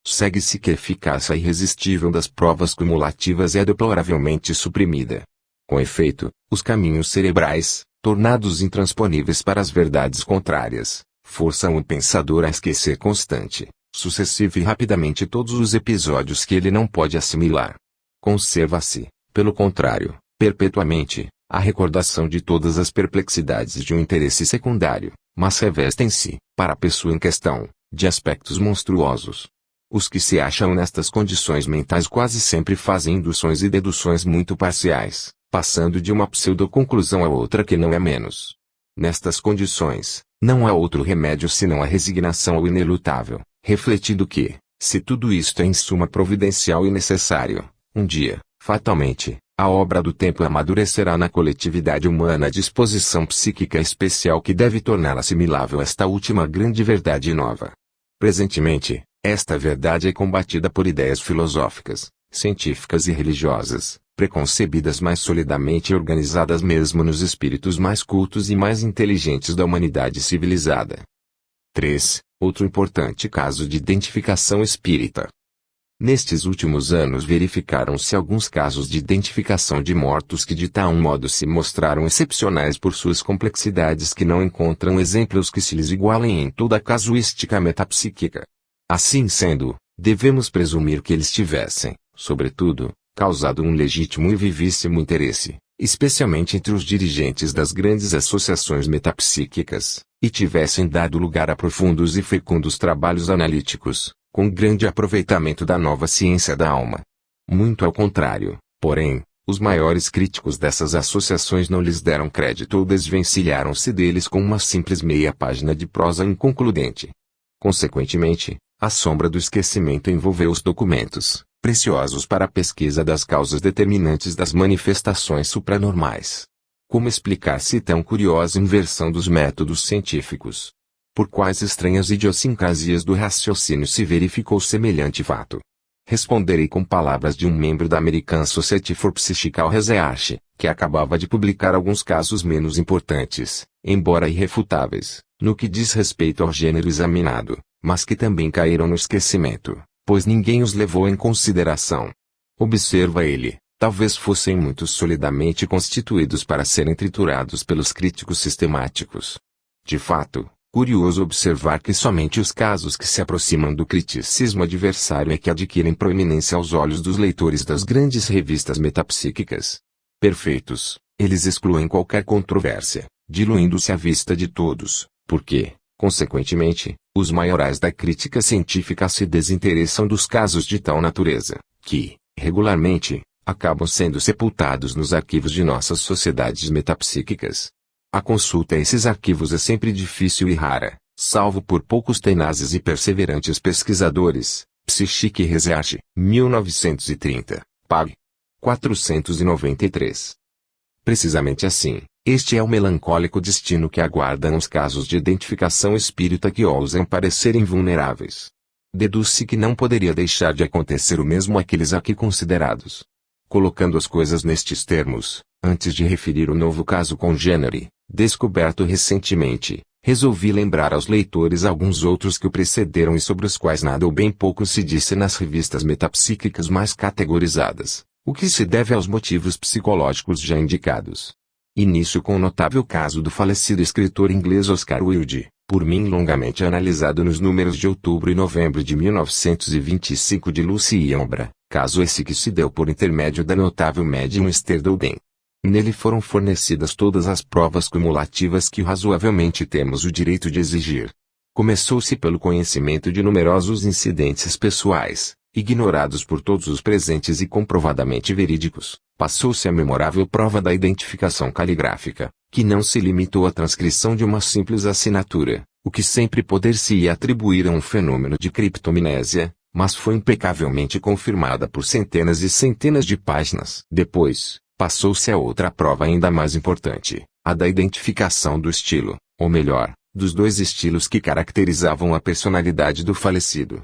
segue-se que a eficácia irresistível das provas cumulativas é deploravelmente suprimida. Com efeito, os caminhos cerebrais, tornados intransponíveis para as verdades contrárias, forçam o pensador a esquecer constante, sucessiva e rapidamente todos os episódios que ele não pode assimilar. Conserva-se, pelo contrário, perpetuamente, a recordação de todas as perplexidades de um interesse secundário, mas revestem-se, para a pessoa em questão, de aspectos monstruosos. Os que se acham nestas condições mentais quase sempre fazem induções e deduções muito parciais, passando de uma pseudo-conclusão a outra que não é menos. Nestas condições, não há outro remédio senão a resignação ao inelutável, refletindo que, se tudo isto é em suma providencial e necessário, um dia, fatalmente, a obra do tempo amadurecerá na coletividade humana a disposição psíquica especial que deve tornar assimilável esta última grande verdade nova. Presentemente, esta verdade é combatida por ideias filosóficas, científicas e religiosas, preconcebidas mais solidamente e organizadas mesmo nos espíritos mais cultos e mais inteligentes da humanidade civilizada. 3. Outro importante caso de identificação espírita. Nestes últimos anos verificaram-se alguns casos de identificação de mortos que de tal modo se mostraram excepcionais por suas complexidades que não encontram exemplos que se lhes igualem em toda a casuística metapsíquica. Assim sendo, devemos presumir que eles tivessem, sobretudo, causado um legítimo e vivíssimo interesse, especialmente entre os dirigentes das grandes associações metapsíquicas, e tivessem dado lugar a profundos e fecundos trabalhos analíticos, com grande aproveitamento da nova ciência da alma. Muito ao contrário, porém, os maiores críticos dessas associações não lhes deram crédito ou desvencilharam-se deles com uma simples meia página de prosa inconcludente. Consequentemente, a sombra do esquecimento envolveu os documentos, preciosos para a pesquisa das causas determinantes das manifestações supranormais. Como explicar-se tão curiosa inversão dos métodos científicos? Por quais estranhas idiosincrasias do raciocínio se verificou semelhante fato? Responderei com palavras de um membro da American Society for Psychical Research, que acabava de publicar alguns casos menos importantes, embora irrefutáveis, no que diz respeito ao gênero examinado, mas que também caíram no esquecimento, pois ninguém os levou em consideração. Observa ele, talvez fossem muito solidamente constituídos para serem triturados pelos críticos sistemáticos. De fato, curioso observar que somente os casos que se aproximam do criticismo adversário é que adquirem proeminência aos olhos dos leitores das grandes revistas metapsíquicas. Perfeitos, eles excluem qualquer controvérsia, diluindo-se à vista de todos, porque, consequentemente, os maiorais da crítica científica se desinteressam dos casos de tal natureza, que, regularmente, acabam sendo sepultados nos arquivos de nossas sociedades metapsíquicas. A consulta a esses arquivos é sempre difícil e rara, salvo por poucos tenazes e perseverantes pesquisadores. Psychic Research, 1930, pág. 493. Precisamente assim, este é o melancólico destino que aguardam os casos de identificação espírita que ousam parecer invulneráveis. Deduz-se que não poderia deixar de acontecer o mesmo àqueles aqui considerados. Colocando as coisas nestes termos, antes de referir o novo caso congênere, descoberto recentemente, resolvi lembrar aos leitores alguns outros que o precederam e sobre os quais nada ou bem pouco se disse nas revistas metapsíquicas mais categorizadas, o que se deve aos motivos psicológicos já indicados. Início com o notável caso do falecido escritor inglês Oscar Wilde, por mim longamente analisado nos números de outubro e novembro de 1925 de Lucy e Ombra, caso esse que se deu por intermédio da notável médium Esther Douden. Nele foram fornecidas todas as provas cumulativas que razoavelmente temos o direito de exigir. Começou-se pelo conhecimento de numerosos incidentes pessoais, ignorados por todos os presentes e comprovadamente verídicos. Passou-se a memorável prova da identificação caligráfica, que não se limitou à transcrição de uma simples assinatura, o que sempre poder-se-ia atribuir a um fenômeno de criptomnésia, mas foi impecavelmente confirmada por centenas e centenas de páginas. Depois, passou-se a outra prova ainda mais importante, a da identificação do estilo, ou melhor, dos dois estilos que caracterizavam a personalidade do falecido.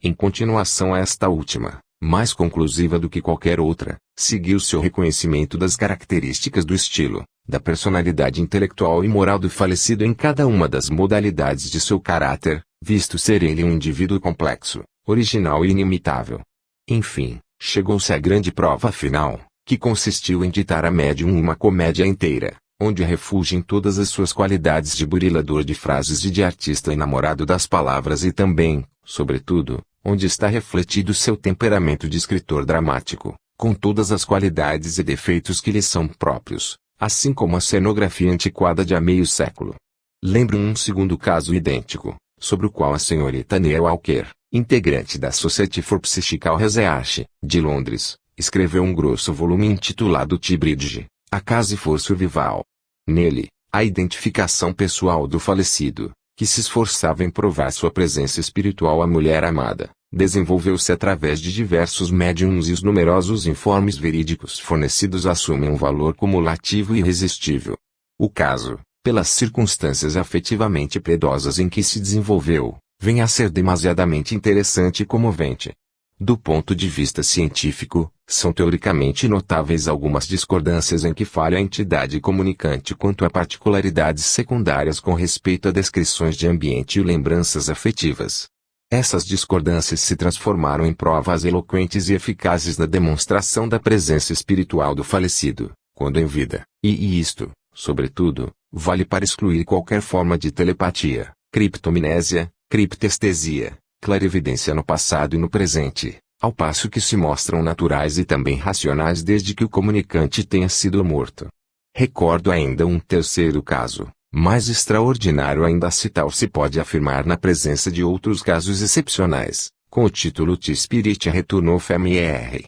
Em continuação a esta última, mais conclusiva do que qualquer outra, seguiu-se o reconhecimento das características do estilo, da personalidade intelectual e moral do falecido em cada uma das modalidades de seu caráter, visto ser ele um indivíduo complexo, original e inimitável. Enfim, chegou-se à grande prova final, que consistiu em ditar a médium uma comédia inteira, onde refugem todas as suas qualidades de burilador de frases e de artista enamorado das palavras e também, sobretudo, onde está refletido seu temperamento de escritor dramático, com todas as qualidades e defeitos que lhe são próprios, assim como a cenografia antiquada de há meio século. Lembro um segundo caso idêntico, sobre o qual a senhorita Neil Walker, integrante da Society for Psychical Research, de Londres, escreveu um grosso volume intitulado T-Bridge, A Case for Survival. Nele, a identificação pessoal do falecido, que se esforçava em provar sua presença espiritual à mulher amada, desenvolveu-se através de diversos médiums e os numerosos informes verídicos fornecidos assumem um valor cumulativo e irresistível. O caso, pelas circunstâncias afetivamente piedosas em que se desenvolveu, vem a ser demasiadamente interessante e comovente. Do ponto de vista científico, são teoricamente notáveis algumas discordâncias em que falha a entidade comunicante quanto a particularidades secundárias com respeito a descrições de ambiente e lembranças afetivas. Essas discordâncias se transformaram em provas eloquentes e eficazes na demonstração da presença espiritual do falecido, quando em vida, e isto, sobretudo, vale para excluir qualquer forma de telepatia, criptomnésia, criptestesia, clarividência no passado e no presente, ao passo que se mostram naturais e também racionais desde que o comunicante tenha sido morto. Recordo ainda um terceiro caso, mais extraordinário ainda se tal se pode afirmar na presença de outros casos excepcionais, com o título T-Spirit retornou FMR.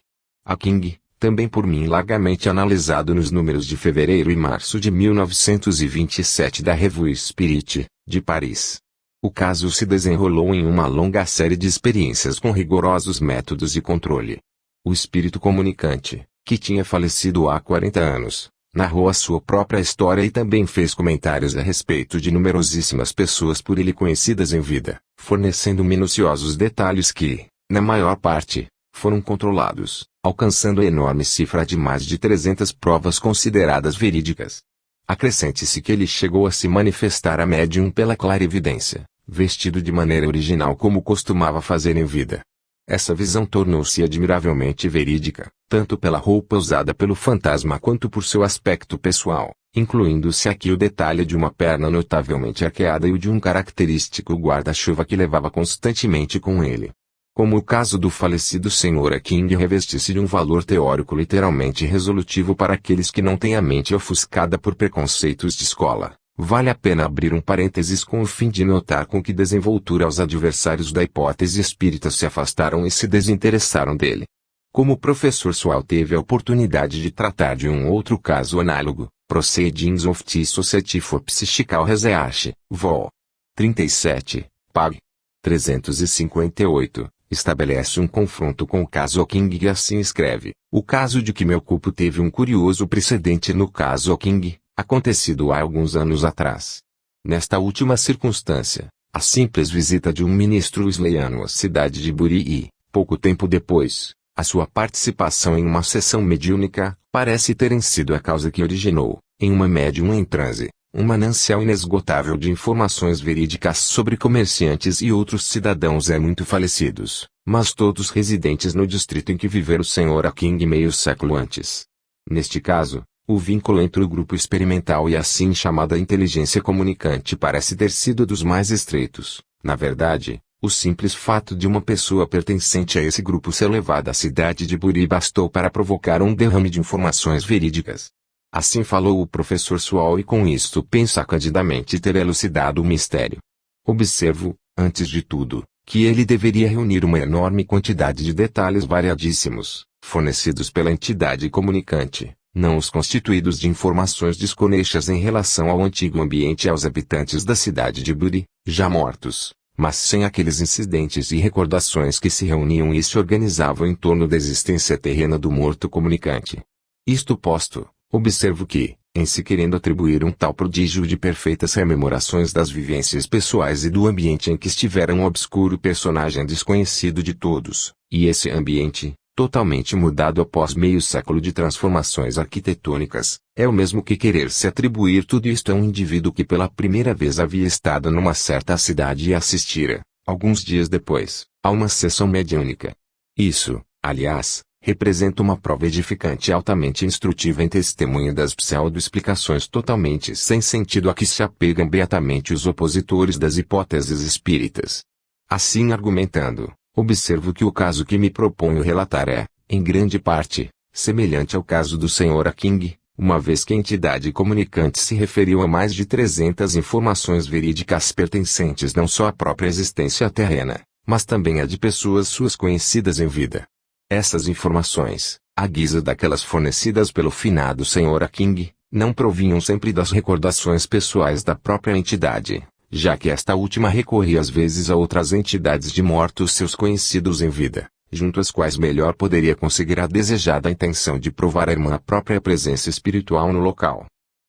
A King, também por mim largamente analisado nos números de fevereiro e março de 1927 da Revue Spirit, de Paris. O caso se desenrolou em uma longa série de experiências com rigorosos métodos de controle. O espírito comunicante, que tinha falecido há 40 anos, narrou a sua própria história e também fez comentários a respeito de numerosíssimas pessoas por ele conhecidas em vida, fornecendo minuciosos detalhes que, na maior parte, foram controlados, alcançando a enorme cifra de mais de 300 provas consideradas verídicas. Acrescente-se que ele chegou a se manifestar a médium pela clarividência, vestido de maneira original como costumava fazer em vida. Essa visão tornou-se admiravelmente verídica, tanto pela roupa usada pelo fantasma quanto por seu aspecto pessoal, incluindo-se aqui o detalhe de uma perna notavelmente arqueada e o de um característico guarda-chuva que levava constantemente com ele. Como o caso do falecido Sr. King reveste-se de um valor teórico literalmente resolutivo para aqueles que não têm a mente ofuscada por preconceitos de escola, vale a pena abrir um parênteses com o fim de notar com que desenvoltura os adversários da hipótese espírita se afastaram e se desinteressaram dele. Como o professor Swall teve a oportunidade de tratar de um outro caso análogo, Proceedings of the Society for Psychical Research, Vol. 37, Pag. 358, estabelece um confronto com o caso King e assim escreve: o caso de que me ocupo teve um curioso precedente no caso King, acontecido há alguns anos atrás. Nesta última circunstância, a simples visita de um ministro wesleyano à cidade de Bury e, pouco tempo depois, a sua participação em uma sessão mediúnica, parece terem sido a causa que originou, em uma médium em transe, um manancial inesgotável de informações verídicas sobre comerciantes e outros cidadãos muito falecidos, mas todos residentes no distrito em que vivera o Sr. King meio século antes. Neste caso, o vínculo entre o grupo experimental e a assim chamada inteligência comunicante parece ter sido dos mais estreitos. Na verdade, o simples fato de uma pessoa pertencente a esse grupo ser levada à cidade de Bury bastou para provocar um derrame de informações verídicas. Assim falou o professor Swall e com isto pensa candidamente ter elucidado o mistério. Observo, antes de tudo, que ele deveria reunir uma enorme quantidade de detalhes variadíssimos, fornecidos pela entidade comunicante, não os constituídos de informações desconexas em relação ao antigo ambiente e aos habitantes da cidade de Bury, já mortos, mas sem aqueles incidentes e recordações que se reuniam e se organizavam em torno da existência terrena do morto comunicante. Isto posto, observo que, em se querendo atribuir um tal prodígio de perfeitas rememorações das vivências pessoais e do ambiente em que estivera um obscuro personagem desconhecido de todos, e esse ambiente, totalmente mudado após meio século de transformações arquitetônicas, é o mesmo que querer se atribuir tudo isto a um indivíduo que pela primeira vez havia estado numa certa cidade e assistira, Alguns dias depois, há uma sessão mediúnica. Isso, aliás, representa uma prova edificante e altamente instrutiva em testemunho das pseudo-explicações totalmente sem sentido a que se apegam beatamente os opositores das hipóteses espíritas. Assim argumentando, observo que o caso que me proponho relatar é, em grande parte, semelhante ao caso do Sr. King, uma vez que a entidade comunicante se referiu a mais de 300 informações verídicas pertencentes não só à própria existência terrena, mas também a de pessoas suas conhecidas em vida. Essas informações, à guisa daquelas fornecidas pelo finado Sr. King, não provinham sempre das recordações pessoais da própria entidade, já que esta última recorria às vezes a outras entidades de mortos seus conhecidos em vida, junto às quais melhor poderia conseguir a desejada intenção de provar à irmã a própria presença espiritual no local.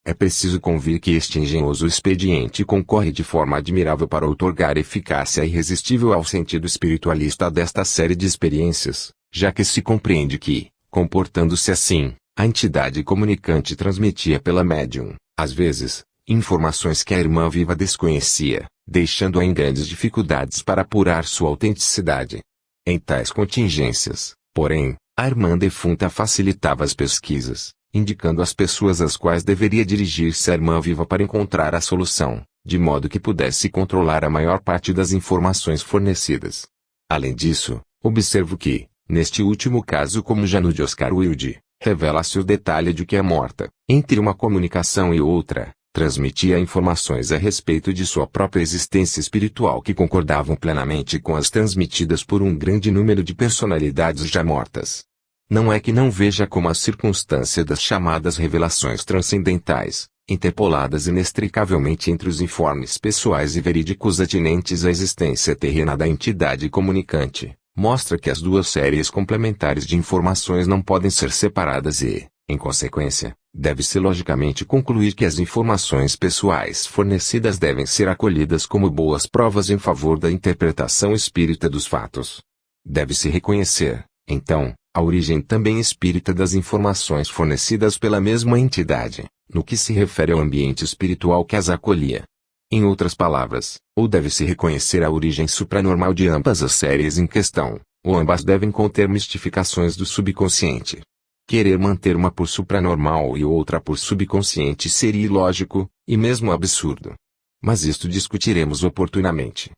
É preciso convir que este engenhoso expediente concorre de forma admirável para outorgar eficácia irresistível ao sentido espiritualista desta série de experiências, já que se compreende que, comportando-se assim, a entidade comunicante transmitia pela médium, às vezes, informações que a irmã viva desconhecia, deixando-a em grandes dificuldades para apurar sua autenticidade. Em tais contingências, porém, a irmã defunta facilitava as pesquisas, indicando às pessoas às quais deveria dirigir-se a irmã viva para encontrar a solução, de modo que pudesse controlar a maior parte das informações fornecidas. Além disso, observo que, neste último caso como já no de Oscar Wilde, revela-se o detalhe de que a morta, entre uma comunicação e outra, transmitia informações a respeito de sua própria existência espiritual que concordavam plenamente com as transmitidas por um grande número de personalidades já mortas. Não é que não veja como a circunstância das chamadas revelações transcendentais, interpoladas inextricavelmente entre os informes pessoais e verídicos atinentes à existência terrena da entidade comunicante, mostra que as duas séries complementares de informações não podem ser separadas e, em consequência, deve-se logicamente concluir que as informações pessoais fornecidas devem ser acolhidas como boas provas em favor da interpretação espírita dos fatos. Deve-se reconhecer, então, a origem também espírita das informações fornecidas pela mesma entidade, no que se refere ao ambiente espiritual que as acolhia. Em outras palavras, ou deve-se reconhecer a origem supranormal de ambas as séries em questão, ou ambas devem conter mistificações do subconsciente. Querer manter uma por supranormal e outra por subconsciente seria ilógico, e mesmo absurdo. Mas isto discutiremos oportunamente.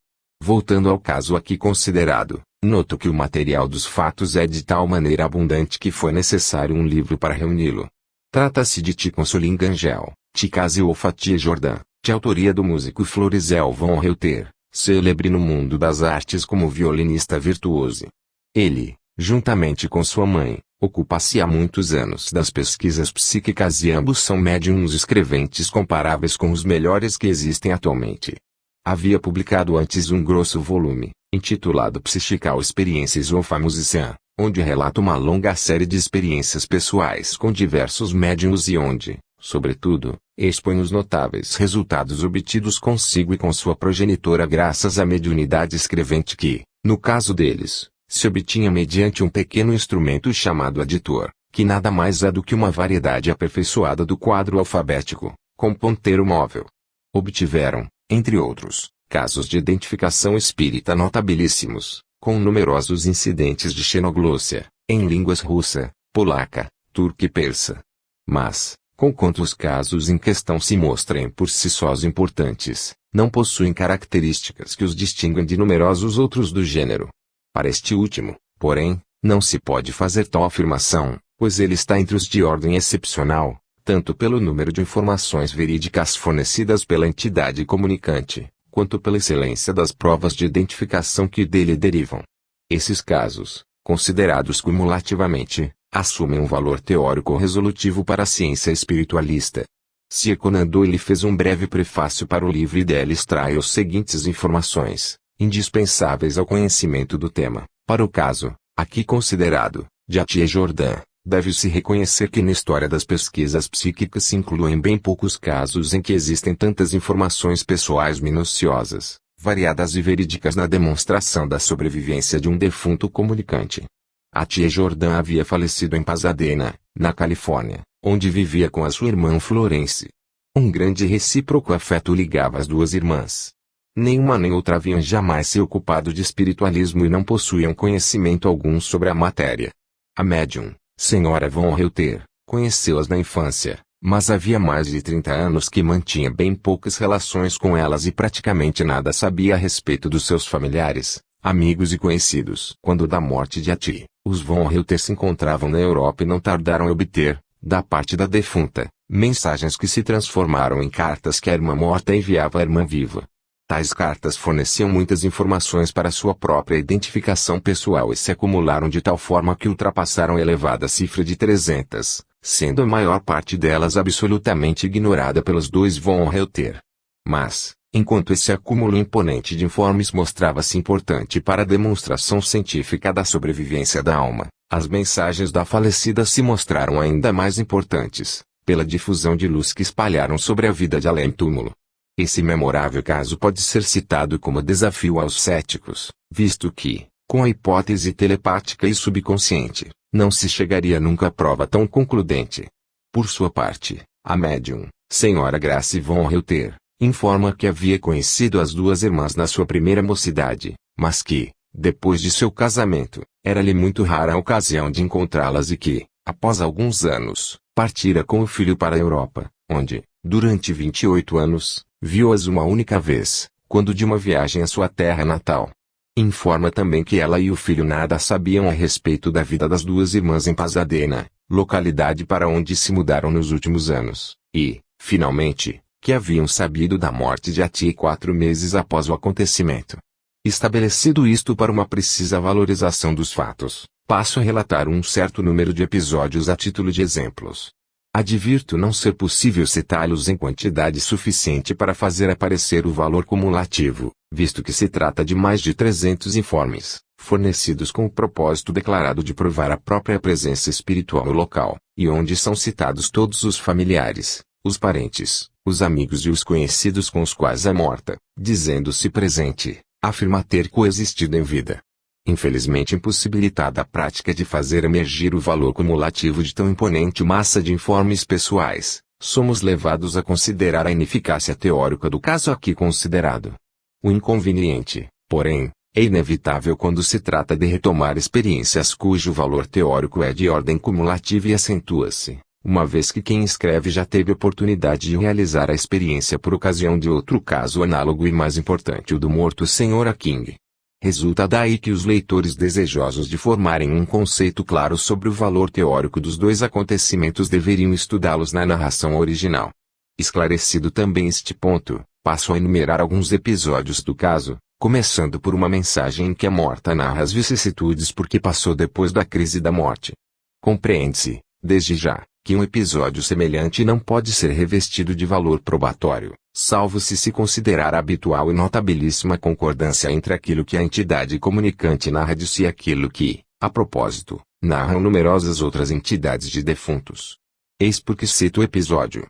Voltando ao caso aqui considerado, noto que o material dos fatos é de tal maneira abundante que foi necessário um livro para reuni-lo. Trata-se de Ticonsoling Angel, Ticase ou Fatia Jordan, de autoria do músico Florizel von Reuter, célebre no mundo das artes como violinista virtuoso. Ele, juntamente com sua mãe, ocupa-se há muitos anos das pesquisas psíquicas e ambos são médiums escreventes comparáveis com os melhores que existem atualmente. Havia publicado antes um grosso volume, intitulado Psychical Experiences of a Musician, onde relata uma longa série de experiências pessoais com diversos médiums e onde, sobretudo, expõe os notáveis resultados obtidos consigo e com sua progenitora graças à mediunidade escrevente que, no caso deles, se obtinha mediante um pequeno instrumento chamado aditor, que nada mais é do que uma variedade aperfeiçoada do quadro alfabético, com ponteiro móvel. Obtiveram, entre outros, casos de identificação espírita notabilíssimos, com numerosos incidentes de xenoglossia, em línguas russa, polaca, turca e persa. Mas, conquanto os casos em questão se mostrem por si sós importantes, não possuem características que os distinguem de numerosos outros do gênero. Para este último, porém, não se pode fazer tal afirmação, pois ele está entre os de ordem excepcional, tanto pelo número de informações verídicas fornecidas pela entidade comunicante, quanto pela excelência das provas de identificação que dele derivam. Esses casos, considerados cumulativamente, assumem um valor teórico resolutivo para a ciência espiritualista. Sir Conan Doyle fez um breve prefácio para o livro e dele extrai as seguintes informações, indispensáveis ao conhecimento do tema. Para o caso, aqui considerado, de Atié Jordan, deve-se reconhecer que na história das pesquisas psíquicas se incluem bem poucos casos em que existem tantas informações pessoais minuciosas, variadas e verídicas na demonstração da sobrevivência de um defunto comunicante. Atié Jordan havia falecido em Pasadena, na Califórnia, onde vivia com a sua irmã Florence. Um grande e recíproco afeto ligava as duas irmãs. Nenhuma nem outra haviam jamais se ocupado de espiritualismo e não possuíam conhecimento algum sobre a matéria. A médium, Sra. von Reuter, conheceu-as na infância, mas havia mais de 30 anos que mantinha bem poucas relações com elas e praticamente nada sabia a respeito dos seus familiares, amigos e conhecidos. Quando da morte de Ati, os von Reuter se encontravam na Europa e não tardaram em obter, da parte da defunta, mensagens que se transformaram em cartas que a irmã morta enviava à irmã viva. Tais cartas forneciam muitas informações para sua própria identificação pessoal e se acumularam de tal forma que ultrapassaram a elevada cifra de 300, sendo a maior parte delas absolutamente ignorada pelos dois von Reuter. Mas, enquanto esse acúmulo imponente de informes mostrava-se importante para a demonstração científica da sobrevivência da alma, as mensagens da falecida se mostraram ainda mais importantes, pela difusão de luz que espalharam sobre a vida de além-túmulo. Esse memorável caso pode ser citado como desafio aos céticos, visto que, com a hipótese telepática e subconsciente, não se chegaria nunca a prova tão concludente. Por sua parte, a médium, Sra. Grace von Reuter, informa que havia conhecido as duas irmãs na sua primeira mocidade, mas que, depois de seu casamento, era-lhe muito rara a ocasião de encontrá-las e que, após alguns anos, partira com o filho para a Europa, onde, durante 28 anos, viu-as uma única vez, quando de uma viagem à sua terra natal. Informa também que ela e o filho nada sabiam a respeito da vida das duas irmãs em Pasadena, localidade para onde se mudaram nos últimos anos, e, finalmente, que haviam sabido da morte de Ati 4 meses após o acontecimento. Estabelecido isto para uma precisa valorização dos fatos, passo a relatar um certo número de episódios a título de exemplos. Advirto não ser possível citá-los em quantidade suficiente para fazer aparecer o valor cumulativo, visto que se trata de mais de 300 informes, fornecidos com o propósito declarado de provar a própria presença espiritual no local, e onde são citados todos os familiares, os parentes, os amigos e os conhecidos com os quais a morta, dizendo-se presente, afirma ter coexistido em vida. Infelizmente impossibilitada a prática de fazer emergir o valor cumulativo de tão imponente massa de informes pessoais, somos levados a considerar a ineficácia teórica do caso aqui considerado. O inconveniente, porém, é inevitável quando se trata de retomar experiências cujo valor teórico é de ordem cumulativa e acentua-se, uma vez que quem escreve já teve oportunidade de realizar a experiência por ocasião de outro caso análogo e mais importante, o do morto Sr. King. Resulta daí que os leitores desejosos de formarem um conceito claro sobre o valor teórico dos dois acontecimentos deveriam estudá-los na narração original. Esclarecido também este ponto, passo a enumerar alguns episódios do caso, começando por uma mensagem em que a morta narra as vicissitudes por que passou depois da crise da morte. Compreende-se, desde já, que um episódio semelhante não pode ser revestido de valor probatório, salvo se considerar habitual e notabilíssima concordância entre aquilo que a entidade comunicante narra de si e aquilo que, a propósito, narram numerosas outras entidades de defuntos. Eis porque cito o episódio.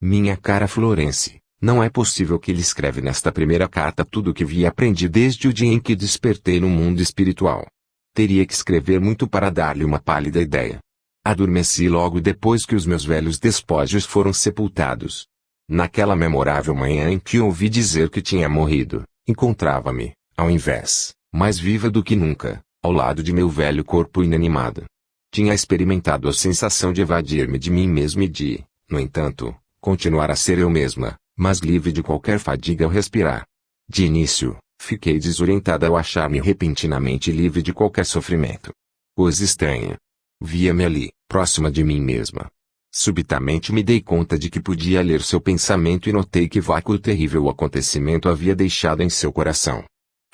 Minha cara Florence, não é possível que lhe escreve nesta primeira carta tudo o que vi e aprendi desde o dia em que despertei no mundo espiritual. Teria que escrever muito para dar-lhe uma pálida ideia. Adormeci logo depois que os meus velhos despojos foram sepultados. Naquela memorável manhã em que ouvi dizer que tinha morrido, encontrava-me, ao invés, mais viva do que nunca, ao lado de meu velho corpo inanimado. Tinha experimentado a sensação de evadir-me de mim mesmo e de, no entanto, continuar a ser eu mesma, mas livre de qualquer fadiga ao respirar. De início, fiquei desorientada ao achar-me repentinamente livre de qualquer sofrimento. Coisa estranha. Via-me ali, próxima de mim mesma. Subitamente me dei conta de que podia ler seu pensamento e notei que vácuo terrível o acontecimento havia deixado em seu coração.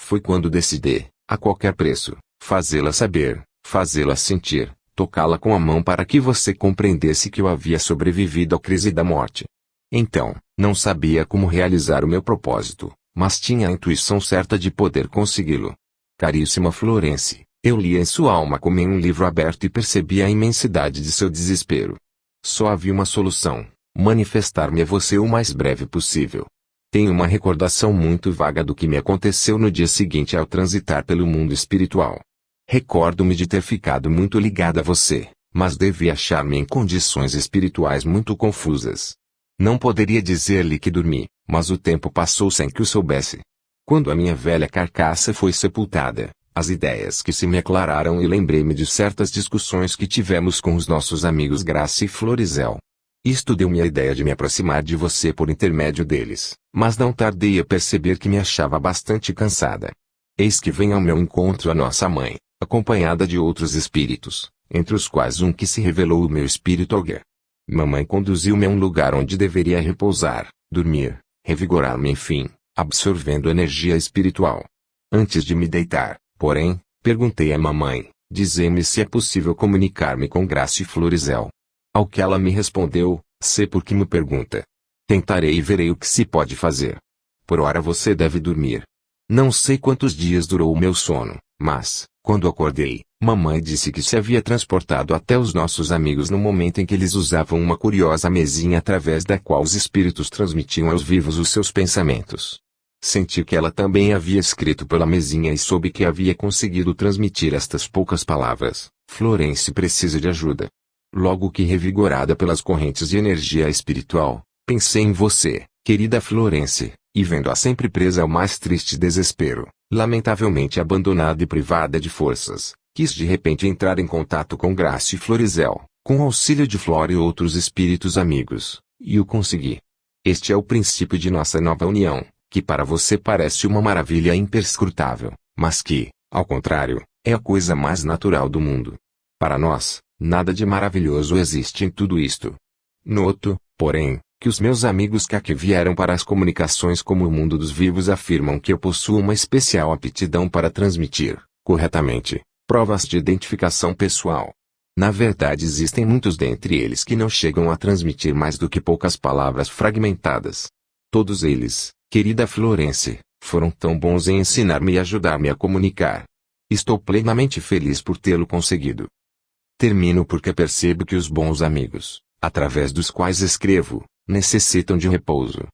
Foi quando decidi, a qualquer preço, fazê-la saber, fazê-la sentir, tocá-la com a mão para que você compreendesse que eu havia sobrevivido à crise da morte. Então, não sabia como realizar o meu propósito, mas tinha a intuição certa de poder consegui-lo. Caríssima Florence, eu lia em sua alma como em um livro aberto e percebi a imensidade de seu desespero. Só havia uma solução: manifestar-me a você o mais breve possível. Tenho uma recordação muito vaga do que me aconteceu no dia seguinte ao transitar pelo mundo espiritual. Recordo-me de ter ficado muito ligada a você, mas devi achar-me em condições espirituais muito confusas. Não poderia dizer-lhe que dormi, mas o tempo passou sem que o soubesse. Quando a minha velha carcaça foi sepultada, as ideias que se me aclararam e lembrei-me de certas discussões que tivemos com os nossos amigos Graça e Florizel. Isto deu-me a ideia de me aproximar de você por intermédio deles, mas não tardei a perceber que me achava bastante cansada. Eis que vem ao meu encontro a nossa mãe, acompanhada de outros espíritos, entre os quais um que se revelou o meu espírito Olga. Mamãe conduziu-me a um lugar onde deveria repousar, dormir, revigorar-me enfim, absorvendo energia espiritual. Antes de me deitar, porém, perguntei à mamãe, dizendo-me se é possível comunicar-me com Graça e Florizel. Ao que ela me respondeu, sei por que me pergunta. Tentarei e verei o que se pode fazer. Por ora você deve dormir. Não sei quantos dias durou o meu sono, mas, quando acordei, mamãe disse que se havia transportado até os nossos amigos no momento em que eles usavam uma curiosa mesinha através da qual os espíritos transmitiam aos vivos os seus pensamentos. Senti que ela também havia escrito pela mesinha e soube que havia conseguido transmitir estas poucas palavras: Florence precisa de ajuda. Logo que revigorada pelas correntes de energia espiritual, pensei em você, querida Florence, e vendo-a sempre presa ao mais triste desespero, lamentavelmente abandonada e privada de forças, quis de repente entrar em contato com Graça e Florizel, com o auxílio de Flora e outros espíritos amigos, e o consegui. Este é o princípio de nossa nova união, que para você parece uma maravilha imperscrutável, mas que, ao contrário, é a coisa mais natural do mundo. Para nós, nada de maravilhoso existe em tudo isto. Noto, porém, que os meus amigos que aqui vieram para as comunicações como o mundo dos vivos afirmam que eu possuo uma especial aptidão para transmitir, corretamente, provas de identificação pessoal. Na verdade existem muitos dentre eles que não chegam a transmitir mais do que poucas palavras fragmentadas. Todos eles, querida Florence, foram tão bons em ensinar-me e ajudar-me a comunicar. Estou plenamente feliz por tê-lo conseguido. Termino porque percebo que os bons amigos, através dos quais escrevo, necessitam de repouso.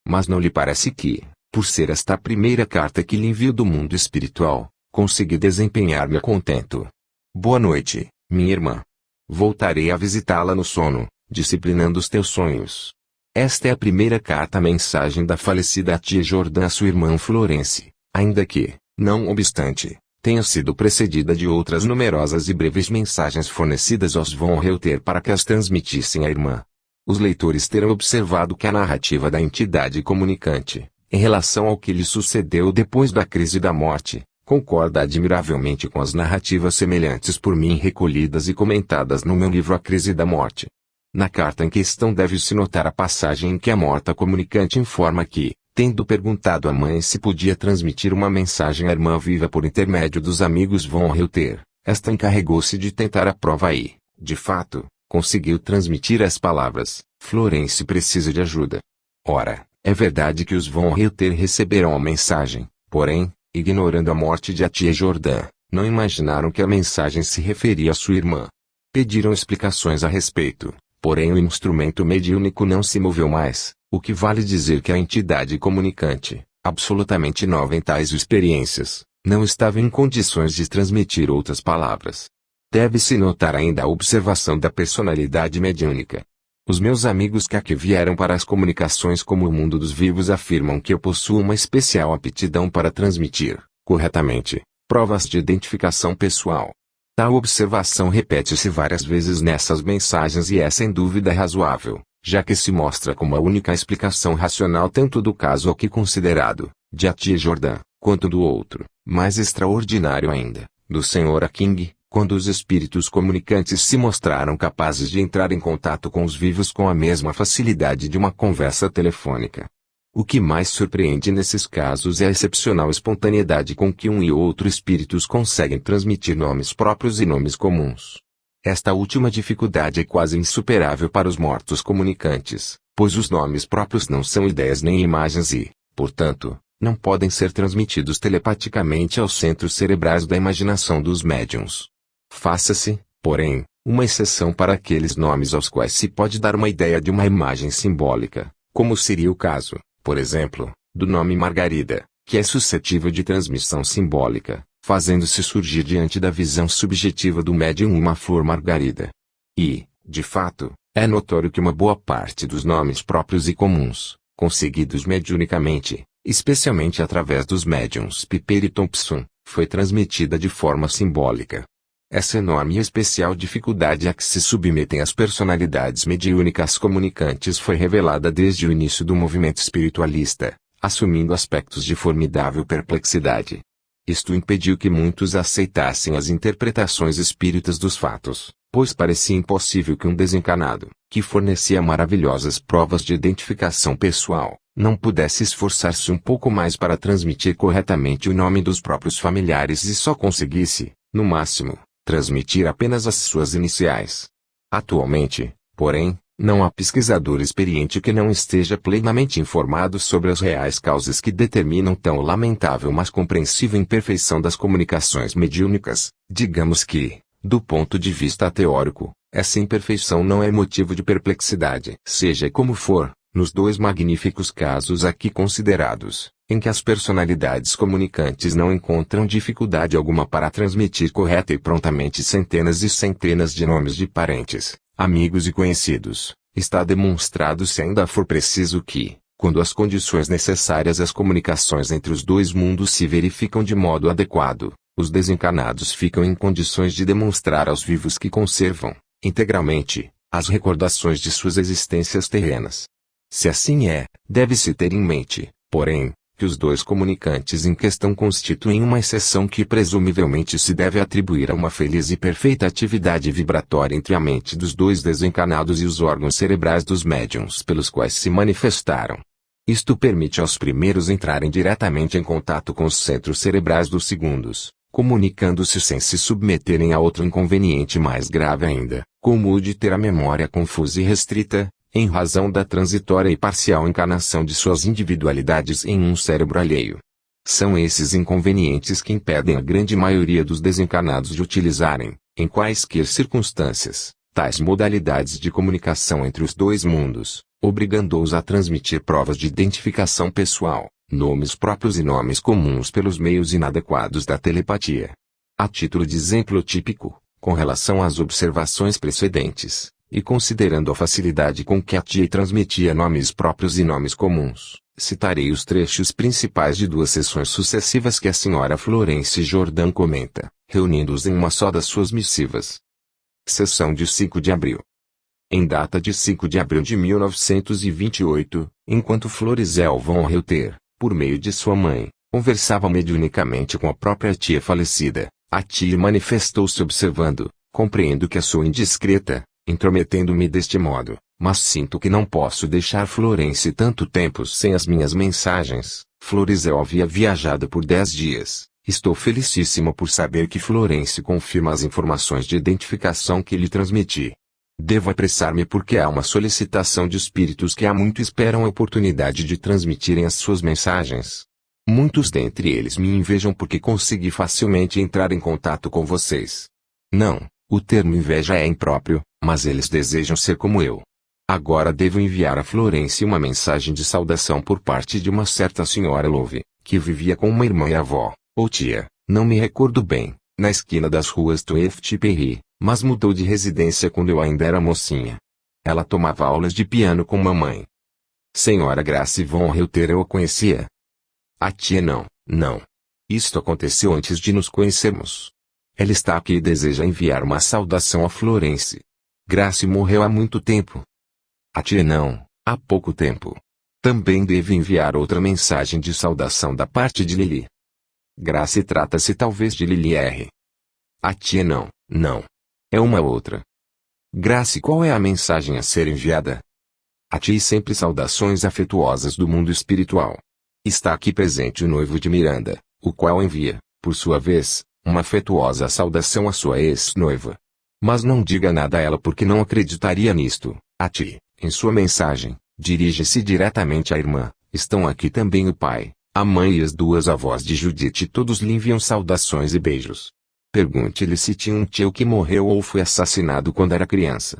Mas não lhe parece que, por ser esta a primeira carta que lhe envio do mundo espiritual, consegui desempenhar-me a contento? Boa noite, minha irmã. Voltarei a visitá-la no sono, disciplinando os teus sonhos. Esta é a primeira carta-mensagem da falecida tia Jordã a sua irmã Florence, ainda que, não obstante, tenha sido precedida de outras numerosas e breves mensagens fornecidas aos von Reuter para que as transmitissem à irmã. Os leitores terão observado que a narrativa da entidade comunicante, em relação ao que lhe sucedeu depois da crise da morte, concorda admiravelmente com as narrativas semelhantes por mim recolhidas e comentadas no meu livro A Crise da Morte. Na carta em questão deve-se notar a passagem em que a morta comunicante informa que, tendo perguntado à mãe se podia transmitir uma mensagem à irmã viva por intermédio dos amigos von Reuter, esta encarregou-se de tentar a prova e, de fato, conseguiu transmitir as palavras: Florence precisa de ajuda. Ora, é verdade que os von Reuter receberam a mensagem, porém, ignorando a morte de a tia Jordã, não imaginaram que a mensagem se referia à sua irmã. Pediram explicações a respeito, porém o instrumento mediúnico não se moveu mais, o que vale dizer que a entidade comunicante, absolutamente nova em tais experiências, não estava em condições de transmitir outras palavras. Deve-se notar ainda a observação da personalidade mediúnica. Os meus amigos que aqui vieram para as comunicações como o mundo dos vivos afirmam que eu possuo uma especial aptidão para transmitir, corretamente, provas de identificação pessoal. Tal observação repete-se várias vezes nessas mensagens e é sem dúvida razoável, já que se mostra como a única explicação racional tanto do caso aqui considerado, de a tia Jordã, quanto do outro, mais extraordinário ainda, do Sr. King, quando os espíritos comunicantes se mostraram capazes de entrar em contato com os vivos com a mesma facilidade de uma conversa telefônica. O que mais surpreende nesses casos é a excepcional espontaneidade com que um e outro espíritos conseguem transmitir nomes próprios e nomes comuns. Esta última dificuldade é quase insuperável para os mortos comunicantes, pois os nomes próprios não são ideias nem imagens e, portanto, não podem ser transmitidos telepaticamente aos centros cerebrais da imaginação dos médiuns. Faça-se, porém, uma exceção para aqueles nomes aos quais se pode dar uma ideia de uma imagem simbólica, como seria o caso, por exemplo, do nome Margarida, que é suscetível de transmissão simbólica, fazendo-se surgir diante da visão subjetiva do médium uma flor margarida. E, de fato, é notório que uma boa parte dos nomes próprios e comuns, conseguidos mediunicamente, especialmente através dos médiuns Piper e Thompson, foi transmitida de forma simbólica. Essa enorme e especial dificuldade a que se submetem as personalidades mediúnicas comunicantes foi revelada desde o início do movimento espiritualista, assumindo aspectos de formidável perplexidade. Isto impediu que muitos aceitassem as interpretações espíritas dos fatos, pois parecia impossível que um desencarnado, que fornecia maravilhosas provas de identificação pessoal, não pudesse esforçar-se um pouco mais para transmitir corretamente o nome dos próprios familiares e só conseguisse, no máximo, transmitir apenas as suas iniciais. Atualmente, porém, não há pesquisador experiente que não esteja plenamente informado sobre as reais causas que determinam tão lamentável mas compreensível imperfeição das comunicações mediúnicas. Digamos que, do ponto de vista teórico, essa imperfeição não é motivo de perplexidade. Seja como for, nos dois magníficos casos aqui considerados, em que as personalidades comunicantes não encontram dificuldade alguma para transmitir correta e prontamente centenas e centenas de nomes de parentes, amigos e conhecidos, está demonstrado se ainda for preciso que, quando as condições necessárias às comunicações entre os dois mundos se verificam de modo adequado, os desencarnados ficam em condições de demonstrar aos vivos que conservam, integralmente, as recordações de suas existências terrenas. Se assim é, deve-se ter em mente, porém, que os dois comunicantes em questão constituem uma exceção que presumivelmente se deve atribuir a uma feliz e perfeita atividade vibratória entre a mente dos dois desencarnados e os órgãos cerebrais dos médiuns pelos quais se manifestaram. Isto permite aos primeiros entrarem diretamente em contato com os centros cerebrais dos segundos, comunicando-se sem se submeterem a outro inconveniente mais grave ainda, como o de ter a memória confusa e restrita, em razão da transitória e parcial encarnação de suas individualidades em um cérebro alheio. São esses inconvenientes que impedem a grande maioria dos desencarnados de utilizarem, em quaisquer circunstâncias, tais modalidades de comunicação entre os dois mundos, obrigando-os a transmitir provas de identificação pessoal, nomes próprios e nomes comuns pelos meios inadequados da telepatia. A título de exemplo típico, com relação às observações precedentes, e considerando a facilidade com que a tia transmitia nomes próprios e nomes comuns, citarei os trechos principais de duas sessões sucessivas que a senhora Florence Jordan comenta, reunindo-os em uma só das suas missivas. Sessão de 5 de abril. Em data de 5 de abril de 1928, enquanto Florizel von Reuter, por meio de sua mãe, conversava mediunicamente com a própria tia falecida, a tia manifestou-se observando: compreendo que sou indiscreta, intrometendo-me deste modo, mas sinto que não posso deixar Florence tanto tempo sem as minhas mensagens. Florizel havia viajado por 10 dias. Estou felicíssima por saber que Florence confirma as informações de identificação que lhe transmiti. Devo apressar-me porque há uma solicitação de espíritos que há muito esperam a oportunidade de transmitirem as suas mensagens. Muitos dentre eles me invejam porque consegui facilmente entrar em contato com vocês. Não, o termo inveja é impróprio, mas eles desejam ser como eu. Agora devo enviar a Florence uma mensagem de saudação por parte de uma certa senhora Love, que vivia com uma irmã e avó, ou tia, não me recordo bem, na esquina das ruas Tueft e Perry, mas mudou de residência quando eu ainda era mocinha. Ela tomava aulas de piano com mamãe. Senhora Grace von Reuter eu a conhecia. A tia não. Isto aconteceu antes de nos conhecermos. Ela está aqui e deseja enviar uma saudação a Florence. Grace morreu há muito tempo. A tia não, há pouco tempo. Também deve enviar outra mensagem de saudação da parte de Lili. Grace trata-se talvez de Lili R. A tia não. É uma outra. Grace, qual é a mensagem a ser enviada? A tia sempre saudações afetuosas do mundo espiritual. Está aqui presente o noivo de Miranda, o qual envia, por sua vez, uma afetuosa saudação à sua ex-noiva. Mas não diga nada a ela porque não acreditaria nisto. A tia, em sua mensagem, dirige-se diretamente à irmã. Estão aqui também o pai, a mãe e as duas avós de Judith e todos lhe enviam saudações e beijos. Pergunte-lhe se tinha um tio que morreu ou foi assassinado quando era criança.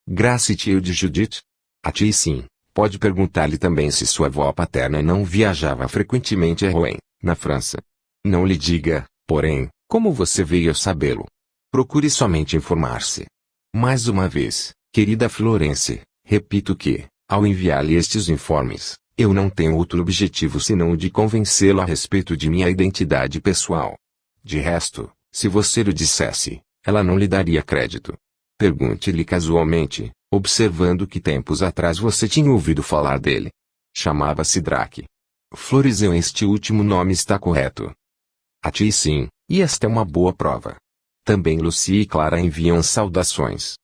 Grace, tio de Judith? A tia sim. Pode perguntar-lhe também se sua avó paterna não viajava frequentemente a Rouen, na França. Não lhe diga, porém, como você veio a sabê-lo. Procure somente informar-se. Mais uma vez, querida Florence, repito que, ao enviar-lhe estes informes, Eu não tenho outro objetivo senão o de convencê-lo a respeito de minha identidade pessoal. De resto, se você lhe dissesse, ela não lhe daria crédito. Pergunte-lhe casualmente, observando que tempos atrás você tinha ouvido falar dele. Chamava-se Drake. Florizeu, este último nome está correto. A ti sim, e esta é uma boa prova. Também Lucy e Clara enviam saudações.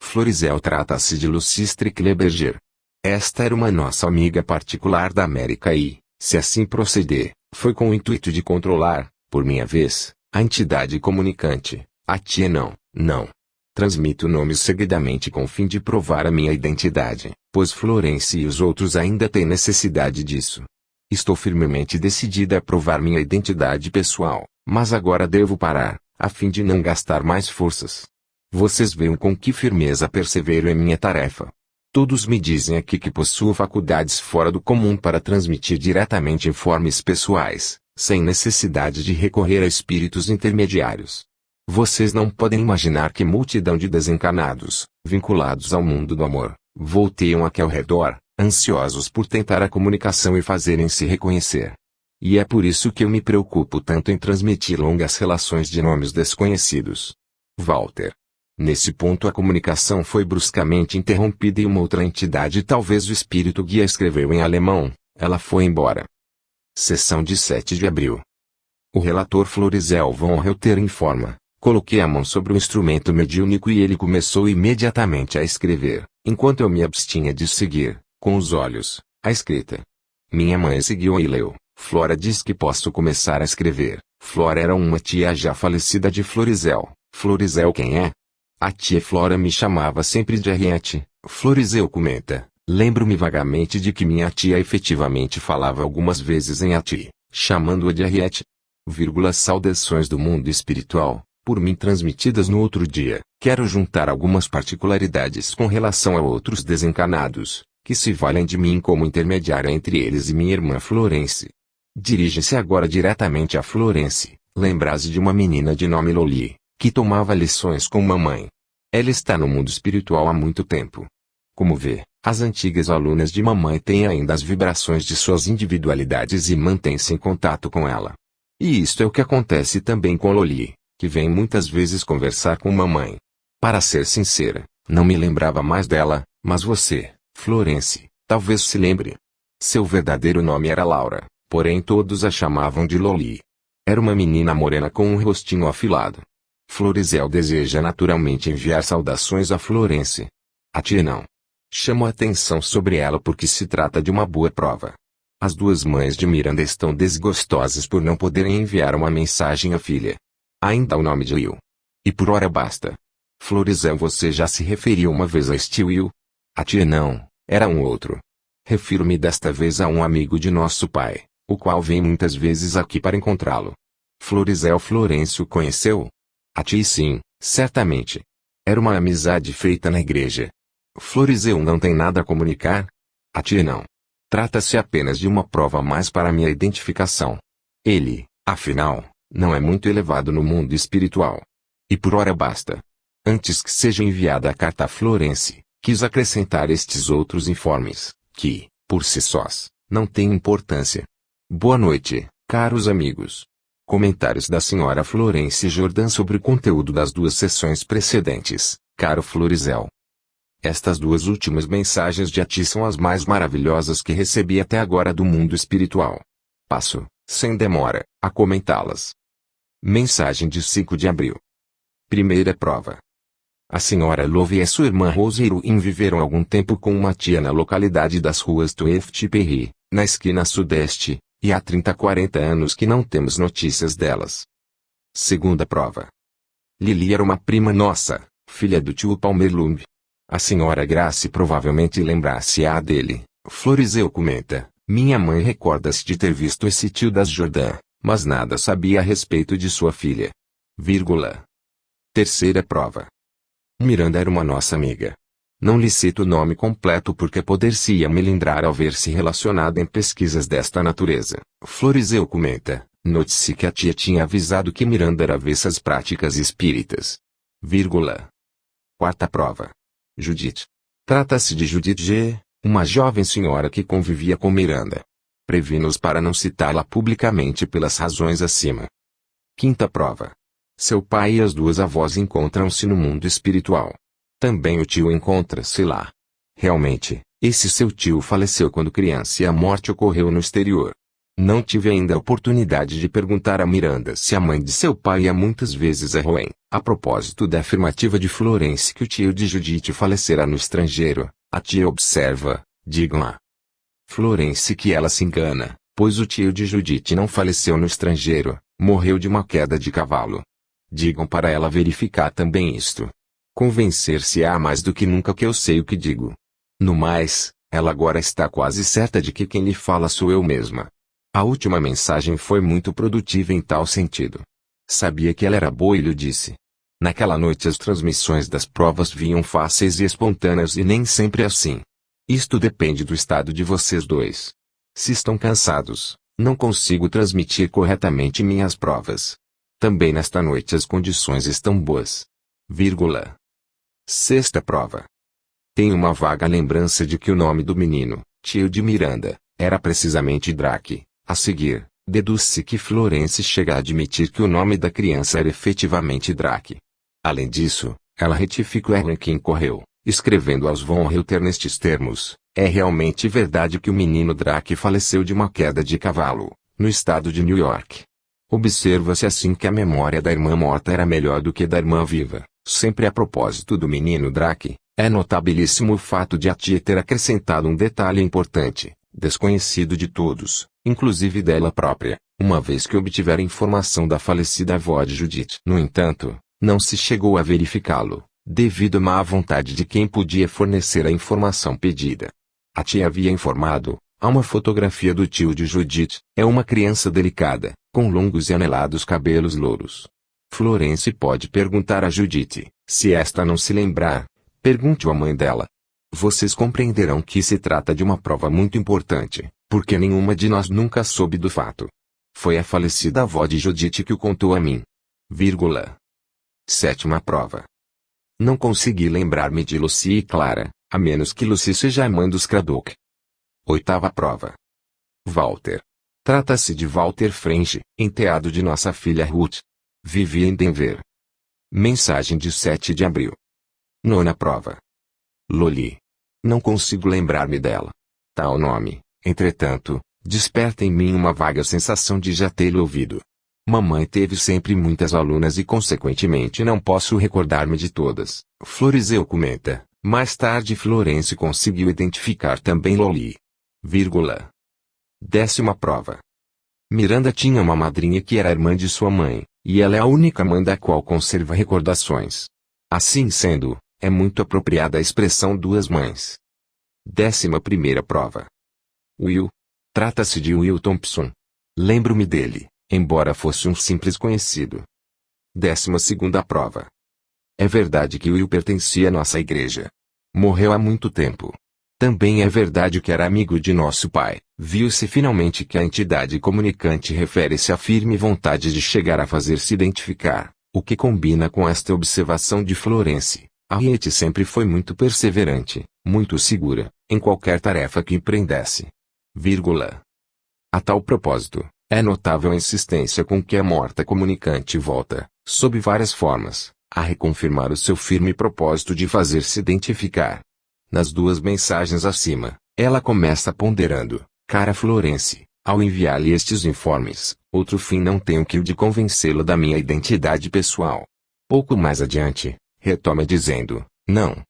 Florizel, trata-se de Lucy Strickleberger. Esta era uma nossa amiga particular da América e, se assim proceder, foi com o intuito de controlar, por minha vez, a entidade comunicante. A tia não. Transmito nomes seguidamente com o fim de provar a minha identidade, pois Florence e os outros ainda têm necessidade disso. Estou firmemente decidida a provar minha identidade pessoal, mas agora devo parar, a fim de não gastar mais forças. Vocês veem com que firmeza persevero em minha tarefa. Todos me dizem aqui que possuo faculdades fora do comum para transmitir diretamente informes pessoais, sem necessidade de recorrer a espíritos intermediários. Vocês não podem imaginar que multidão de desencarnados, vinculados ao mundo do amor, volteiam aqui ao redor, ansiosos por tentar a comunicação e fazerem-se reconhecer. E é por isso que eu me preocupo tanto em transmitir longas relações de nomes desconhecidos. Walter. Nesse ponto a comunicação foi bruscamente interrompida e uma outra entidade, talvez o espírito guia, escreveu em alemão. Ela foi embora. Sessão de 7 de abril. O relator Florizel von Reuter informa. Coloquei a mão sobre o instrumento mediúnico e ele começou imediatamente a escrever, enquanto eu me abstinha de seguir, com os olhos, a escrita. Minha mãe seguiu e leu. Flora diz que posso começar a escrever. Flora era uma tia já falecida de Florizel. Florizel quem é? A tia Flora me chamava sempre de Henriette. Florizel comenta. Lembro-me vagamente de que minha tia efetivamente falava algumas vezes em Ati, chamando-a de Henriette. Saudações do mundo espiritual, por mim transmitidas no outro dia. Quero juntar algumas particularidades com relação a outros desencarnados, que se valem de mim como intermediária entre eles e minha irmã Florence. Dirige-se agora diretamente a Florence. Lembra-se de uma menina de nome Loli, que tomava lições com mamãe. Ela está no mundo espiritual há muito tempo. Como vê, as antigas alunas de mamãe têm ainda as vibrações de suas individualidades e mantêm-se em contato com ela. E isto é o que acontece também com Loli, que vem muitas vezes conversar com mamãe. Para ser sincera, não me lembrava mais dela, mas você, Florence, talvez se lembre. Seu verdadeiro nome era Laura, porém todos a chamavam de Loli. Era uma menina morena com um rostinho afilado. Florizel deseja naturalmente enviar saudações a Florence. A tia não. Chamo a atenção sobre ela porque se trata de uma boa prova. As duas mães de Miranda estão desgostosas por não poderem enviar uma mensagem à filha. Ainda o nome de Will. E por ora basta. Florizel, você já se referiu uma vez a este Will? A tia não, era um outro. Refiro-me desta vez a um amigo de nosso pai, o qual vem muitas vezes aqui para encontrá-lo. Florizel, Florence o conheceu? A tia sim, certamente. Era uma amizade feita na igreja. Florizel não tem nada a comunicar? A tia não. Trata-se apenas de uma prova a mais para minha identificação. Ele, afinal, não é muito elevado no mundo espiritual. E por ora basta. Antes que seja enviada a carta a Florence, quis acrescentar estes outros informes, que, por si sós, não têm importância. Boa noite, caros amigos. Comentários da senhora Florence Jordan sobre o conteúdo das duas sessões precedentes, caro Florizel. Estas duas últimas mensagens de Ati são as mais maravilhosas que recebi até agora do mundo espiritual. Passo, sem demora, a comentá-las. Mensagem de 5 de abril. Primeira prova. A senhora Love e a sua irmã Rose Heroin viveram algum tempo com uma tia na localidade das ruas Tueft-Perry, na esquina sudeste, e há 30-40 anos que não temos notícias delas. Segunda prova. Lili era uma prima nossa, filha do tio Palmerlumb. A senhora Grace provavelmente lembrar-se-á dele. Florizel comenta, minha mãe recorda-se de ter visto esse tio das Jordan, mas nada sabia a respeito de sua filha. Terceira prova. Miranda era uma nossa amiga. Não lhe cito o nome completo porque poder-se-ia melindrar ao ver-se relacionada em pesquisas desta natureza. Florizel comenta, note-se que a tia tinha avisado que Miranda era avessa às práticas espíritas. Quarta prova. Judith. Trata-se de Judith G., uma jovem senhora que convivia com Miranda. Previno-os para não citá-la publicamente pelas razões acima. Quinta prova. Seu pai e as duas avós encontram-se no mundo espiritual. Também o tio encontra-se lá. Realmente, esse seu tio faleceu quando criança e a morte ocorreu no exterior. Não tive ainda a oportunidade de perguntar a Miranda se a mãe de seu pai ia muitas vezes a Rouen, a propósito da afirmativa de Florence que o tio de Judith falecera no estrangeiro. A tia observa, digam-a Florence que ela se engana, pois o tio de Judith não faleceu no estrangeiro, morreu de uma queda de cavalo. Digam para ela verificar também isto. Convencer-se-á mais do que nunca que eu sei o que digo. No mais, ela agora está quase certa de que quem lhe fala sou eu mesma. A última mensagem foi muito produtiva em tal sentido. Sabia que ela era boa e lhe disse. Naquela noite as transmissões das provas vinham fáceis e espontâneas e nem sempre assim. Isto depende do estado de vocês dois. Se estão cansados, não consigo transmitir corretamente minhas provas. Também nesta noite as condições estão boas. Sexta prova. Tenho uma vaga lembrança de que o nome do menino, tio de Miranda, era precisamente Drake. A seguir, deduz-se que Florence chega a admitir que o nome da criança era efetivamente Drake. Além disso, ela retifica o erro em que incorreu, escrevendo aos Von Reuter nestes termos: é realmente verdade que o menino Drake faleceu de uma queda de cavalo, no estado de New York. Observa-se assim que a memória da irmã morta era melhor do que da irmã viva. Sempre a propósito do menino Drake, é notabilíssimo o fato de a tia ter acrescentado um detalhe importante, desconhecido de todos, inclusive dela própria, uma vez que obtivera informação da falecida avó de Judith. No entanto, não se chegou a verificá-lo, devido à má vontade de quem podia fornecer a informação pedida. A tia havia informado: há uma fotografia do tio de Judith, é uma criança delicada, com longos e anelados cabelos louros. Florence pode perguntar a Judith, se esta não se lembrar, pergunte à mãe dela. Vocês compreenderão que se trata de uma prova muito importante, porque nenhuma de nós nunca soube do fato. Foi a falecida avó de Judith que o contou a mim. Sétima prova. Não consegui lembrar-me de Lucy e Clara, a menos que Lucy seja a mãe dos Craddock. Oitava prova. Walter. Trata-se de Walter French, enteado de nossa filha Ruth. Vivia em Denver. Mensagem de 7 de abril. Nona prova. Loli. Não consigo lembrar-me dela. Tal nome, entretanto, desperta em mim uma vaga sensação de já tê-lo ouvido. Mamãe teve sempre muitas alunas e consequentemente não posso recordar-me de todas. Florizeu comenta. Mais tarde Florence conseguiu identificar também Loli. Décima prova. Miranda tinha uma madrinha que era irmã de sua mãe, e ela é a única mãe da qual conserva recordações. Assim sendo, é muito apropriada a expressão duas mães. 11ª prova. Will. Trata-se de Will Thompson. Lembro-me dele, embora fosse um simples conhecido. 12ª prova. É verdade que Will pertencia à nossa igreja. Morreu há muito tempo. Também é verdade que era amigo de nosso pai. Viu-se finalmente que a entidade comunicante refere-se à firme vontade de chegar a fazer-se identificar, o que combina com esta observação de Florence. Harriet sempre foi muito perseverante, muito segura, em qualquer tarefa que empreendesse. A tal propósito, é notável a insistência com que a morta comunicante volta, sob várias formas, a reconfirmar o seu firme propósito de fazer-se identificar. Nas duas mensagens acima, ela começa ponderando: cara Florence, ao enviar-lhe estes informes, outro fim não tenho que o de convencê-lo da minha identidade pessoal. Pouco mais adiante, retoma dizendo: não.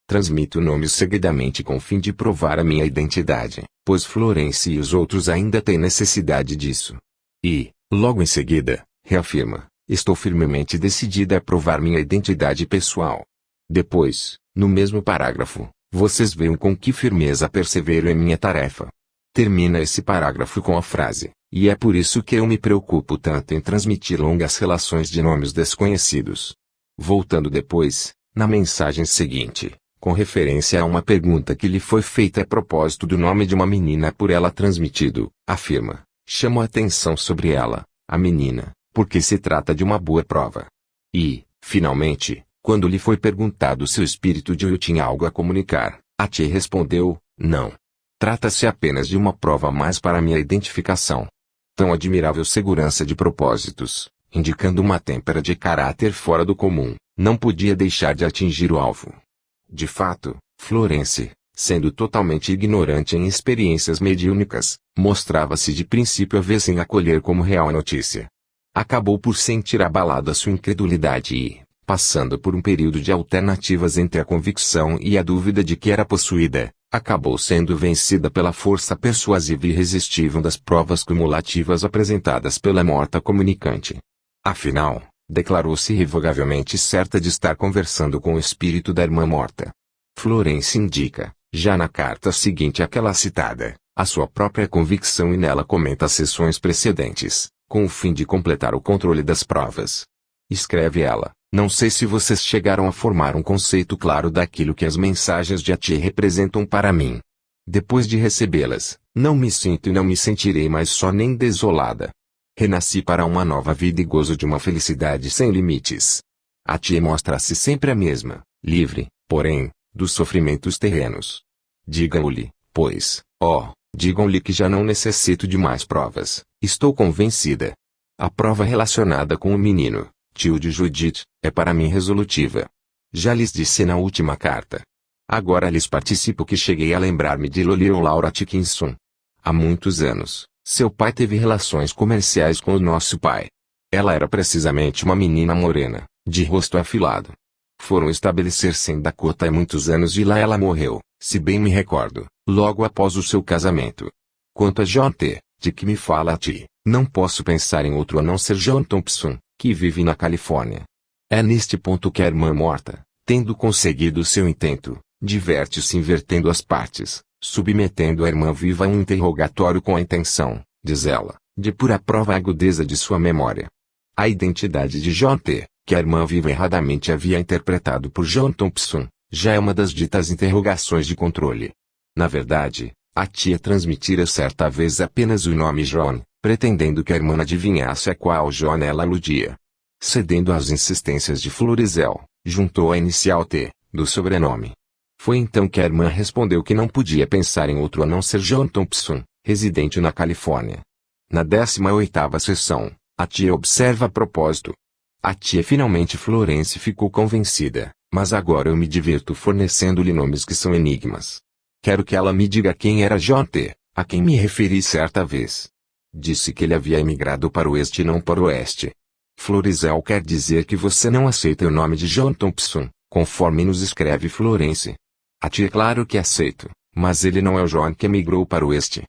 Transmito nomes seguidamente com o fim de provar a minha identidade, pois Florence e os outros ainda têm necessidade disso. E, logo em seguida, reafirma: estou firmemente decidida a provar minha identidade pessoal. Depois, no mesmo parágrafo, vocês veem com que firmeza persevero em minha tarefa. Termina esse parágrafo com a frase: e é por isso que eu me preocupo tanto em transmitir longas relações de nomes desconhecidos. Voltando depois, na mensagem seguinte, com referência a uma pergunta que lhe foi feita a propósito do nome de uma menina por ela transmitido, afirma: chamo a atenção sobre ela, a menina, porque se trata de uma boa prova. E, finalmente, quando lhe foi perguntado se o espírito de Will tinha algo a comunicar, A tia respondeu, não. Trata-se apenas de uma prova a mais para minha identificação. Tão admirável segurança de propósitos, indicando uma têmpera de caráter fora do comum, não podia deixar de atingir o alvo. De fato, Florence, sendo totalmente ignorante em experiências mediúnicas, mostrava-se de princípio avessa em acolher como real a notícia. Acabou por sentir abalada sua incredulidade e, passando por um período de alternativas entre a convicção e a dúvida de que era possuída, acabou sendo vencida pela força persuasiva e irresistível das provas cumulativas apresentadas pela morta comunicante. Afinal, declarou-se irrevogavelmente certa de estar conversando com o espírito da irmã morta. Florence indica, já na carta seguinte àquela citada, a sua própria convicção e nela comenta as sessões precedentes, com o fim de completar o controle das provas. Escreve ela, não sei se vocês chegaram a formar um conceito claro daquilo que as mensagens de Ati representam para mim. Depois de recebê-las, não me sinto e não me sentirei mais só nem desolada. Renasci para uma nova vida e gozo de uma felicidade sem limites. Ati mostra-se sempre a mesma, livre, porém, dos sofrimentos terrenos. Digam-lhe, pois, digam-lhe que já não necessito de mais provas, estou convencida. A prova relacionada com o menino, tio de Judith, é para mim resolutiva. Já lhes disse na última carta. Agora lhes participo que cheguei a lembrar-me de Lolio Laura Atkinson. Há muitos anos, seu pai teve relações comerciais com o nosso pai. Ela era precisamente uma menina morena, de rosto afilado. Foram estabelecer-se em Dakota há muitos anos e lá ela morreu, se bem me recordo, logo após o seu casamento. Quanto a John T., de que me fala a ti, não posso pensar em outro a não ser John Thompson, que vive na Califórnia. É neste ponto que a irmã morta, tendo conseguido seu intento, diverte-se invertendo as partes, submetendo a irmã viva a um interrogatório com a intenção, diz ela, de pôr à prova a agudeza de sua memória. A identidade de John T., que a irmã viva erradamente havia interpretado por John Thompson, já é uma das ditas interrogações de controle. Na verdade, a tia transmitira certa vez apenas o nome John, pretendendo que a irmã adivinhasse a qual John ela aludia. Cedendo às insistências de Florizel, juntou a inicial T, do sobrenome. Foi então que a irmã respondeu que não podia pensar em outro a não ser John Thompson, residente na Califórnia. Na 18ª sessão, a tia observa a propósito. A tia finalmente Florence ficou convencida, mas agora eu me divirto fornecendo-lhe nomes que são enigmas. Quero que ela me diga quem era John T., a quem me referi certa vez. Disse que ele havia emigrado para o oeste e não para o oeste. Florizel quer dizer que você não aceita o nome de John Thompson, conforme nos escreve Florence. A tia claro que aceito, mas ele não é o John que emigrou para o oeste.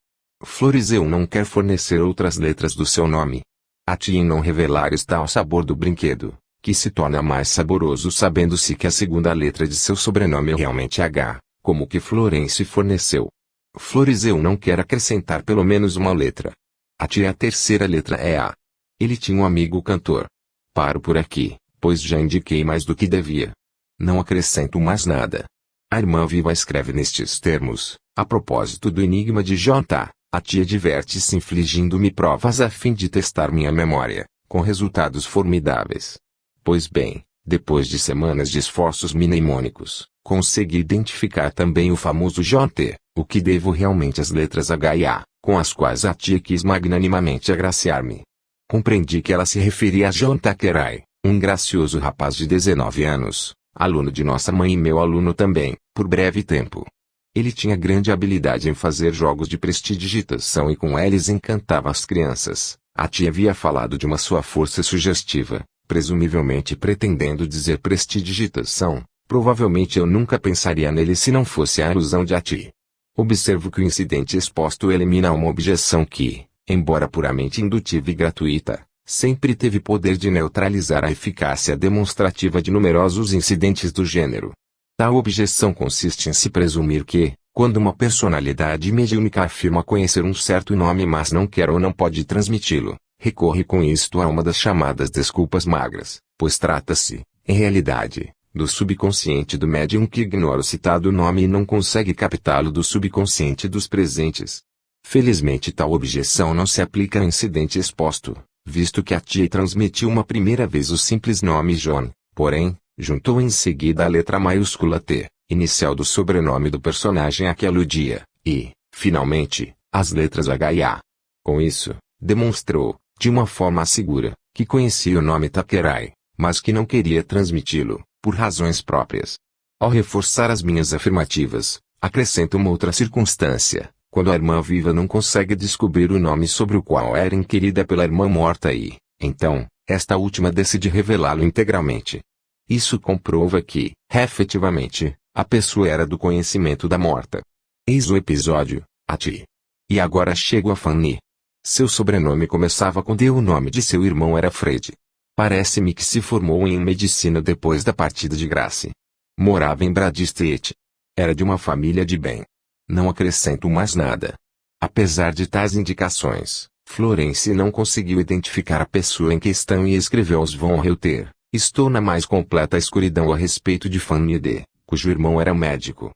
Florizel não quer fornecer outras letras do seu nome. A tia em não revelar está ao sabor do brinquedo, que se torna mais saboroso sabendo-se que a segunda letra de seu sobrenome é realmente H, como que Florence forneceu. Florizel não quer acrescentar pelo menos uma letra. A tia a terceira letra é A. Ele tinha um amigo cantor. Paro por aqui, pois já indiquei mais do que devia. Não acrescento mais nada. A irmã viva escreve nestes termos, a propósito do enigma de J. A tia diverte-se infligindo-me provas a fim de testar minha memória, com resultados formidáveis. Pois bem, depois de semanas de esforços mnemônicos, consegui identificar também o famoso JT, o que devo realmente às letras H e A, com as quais a tia quis magnanimamente agraciar-me. Compreendi que ela se referia a John Takerai, um gracioso rapaz de 19 anos, aluno de nossa mãe e meu aluno também, por breve tempo. Ele tinha grande habilidade em fazer jogos de prestidigitação e com eles encantava as crianças. A tia havia falado de uma sua força sugestiva, presumivelmente pretendendo dizer prestidigitação. Provavelmente eu nunca pensaria nele se não fosse a alusão de Ati. Observo que o incidente exposto elimina uma objeção que, embora puramente indutiva e gratuita, sempre teve poder de neutralizar a eficácia demonstrativa de numerosos incidentes do gênero. Tal objeção consiste em se presumir que, quando uma personalidade mediúnica afirma conhecer um certo nome mas não quer ou não pode transmiti-lo, recorre com isto a uma das chamadas desculpas magras, pois trata-se, em realidade, do subconsciente do médium que ignora o citado nome e não consegue captá-lo do subconsciente dos presentes. Felizmente tal objeção não se aplica ao incidente exposto, visto que a tia transmitiu uma primeira vez o simples nome John, porém, Juntou em seguida a letra maiúscula T, inicial do sobrenome do personagem a que aludia, e, finalmente, as letras H e A. Com isso, demonstrou, de uma forma segura, que conhecia o nome Takerai, mas que não queria transmiti-lo, por razões próprias. Ao reforçar as minhas afirmativas, acrescento uma outra circunstância, quando a irmã viva não consegue descobrir o nome sobre o qual era inquirida pela irmã morta e, então, esta última decide revelá-lo integralmente. Isso comprova que, efetivamente, a pessoa era do conhecimento da morta. Eis o episódio, a ti. E agora chego a Fanny. Seu sobrenome começava com D. O nome de seu irmão era Fred. Parece-me que se formou em medicina depois da partida de Grace. Morava em Brad Street. Era de uma família de bem. Não acrescento mais nada. Apesar de tais indicações, Florence não conseguiu identificar a pessoa em questão e escreveu aos Von Reuter: estou na mais completa escuridão a respeito de Fanny D., cujo irmão era médico.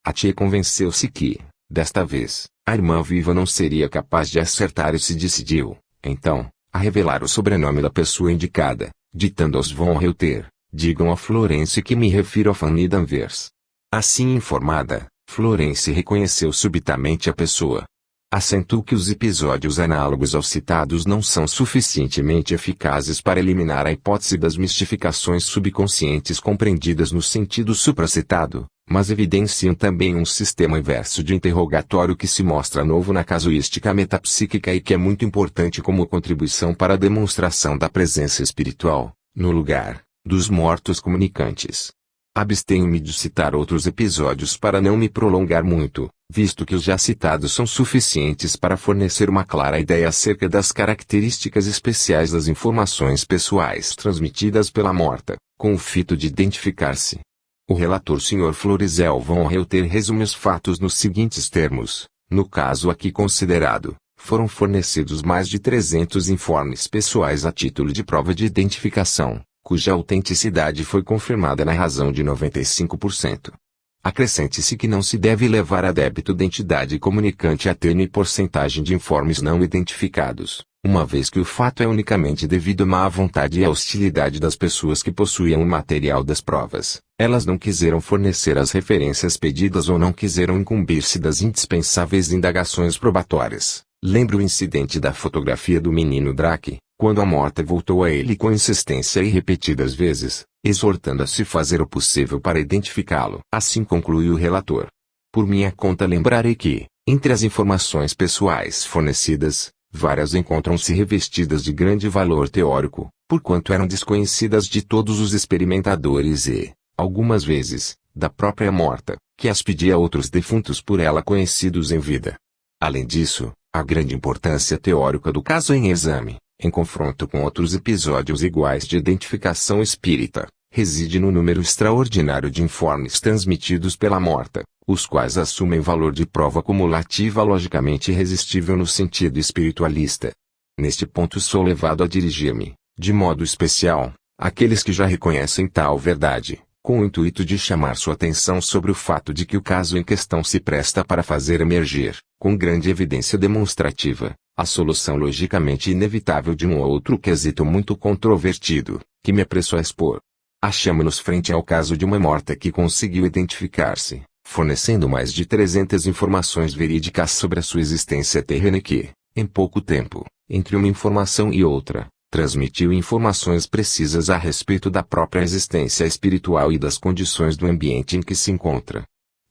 A tia convenceu-se que, desta vez, a irmã viva não seria capaz de acertar e se decidiu, então, a revelar o sobrenome da pessoa indicada, ditando aos Von Reuter: digam a Florence que me refiro a Fanny Danvers. Assim informada, Florence reconheceu subitamente a pessoa. Acentuou que os episódios análogos aos citados não são suficientemente eficazes para eliminar a hipótese das mistificações subconscientes compreendidas no sentido supracitado, mas evidenciam também um sistema inverso de interrogatório que se mostra novo na casuística metapsíquica e que é muito importante como contribuição para a demonstração da presença espiritual, no lugar, dos mortos comunicantes. Abstenho-me de citar outros episódios para não me prolongar muito, visto que os já citados são suficientes para fornecer uma clara ideia acerca das características especiais das informações pessoais transmitidas pela morta, com o fito de identificar-se. O relator Sr. Florizel Von Reuter resume os fatos nos seguintes termos: no caso aqui considerado, foram fornecidos mais de 300 informes pessoais a título de prova de identificação, cuja autenticidade foi confirmada na razão de 95%. Acrescente-se que não se deve levar a débito da entidade comunicante a tênue porcentagem de informes não identificados, uma vez que o fato é unicamente devido à má vontade e à hostilidade das pessoas que possuíam o material das provas. Elas não quiseram fornecer as referências pedidas ou não quiseram incumbir-se das indispensáveis indagações probatórias. Lembra o incidente da fotografia do menino Drake, quando a morta voltou a ele com insistência e repetidas vezes, exortando a se fazer o possível para identificá-lo. Assim concluiu o relator. Por minha conta lembrarei que, entre as informações pessoais fornecidas, várias encontram-se revestidas de grande valor teórico, porquanto eram desconhecidas de todos os experimentadores e, algumas vezes, da própria morta, que as pedia a outros defuntos por ela conhecidos em vida. Além disso, a grande importância teórica do caso em exame, em confronto com outros episódios iguais de identificação espírita, reside no número extraordinário de informes transmitidos pela morta, os quais assumem valor de prova cumulativa logicamente irresistível no sentido espiritualista. Neste ponto sou levado a dirigir-me, de modo especial, àqueles que já reconhecem tal verdade, com o intuito de chamar sua atenção sobre o fato de que o caso em questão se presta para fazer emergir, com grande evidência demonstrativa, a solução logicamente inevitável de um ou outro quesito muito controvertido, que me apresso a expor. Achamo-nos frente ao caso de uma morta que conseguiu identificar-se, fornecendo mais de 300 informações verídicas sobre a sua existência terrena e que, em pouco tempo, entre uma informação e outra, transmitiu informações precisas a respeito da própria existência espiritual e das condições do ambiente em que se encontra.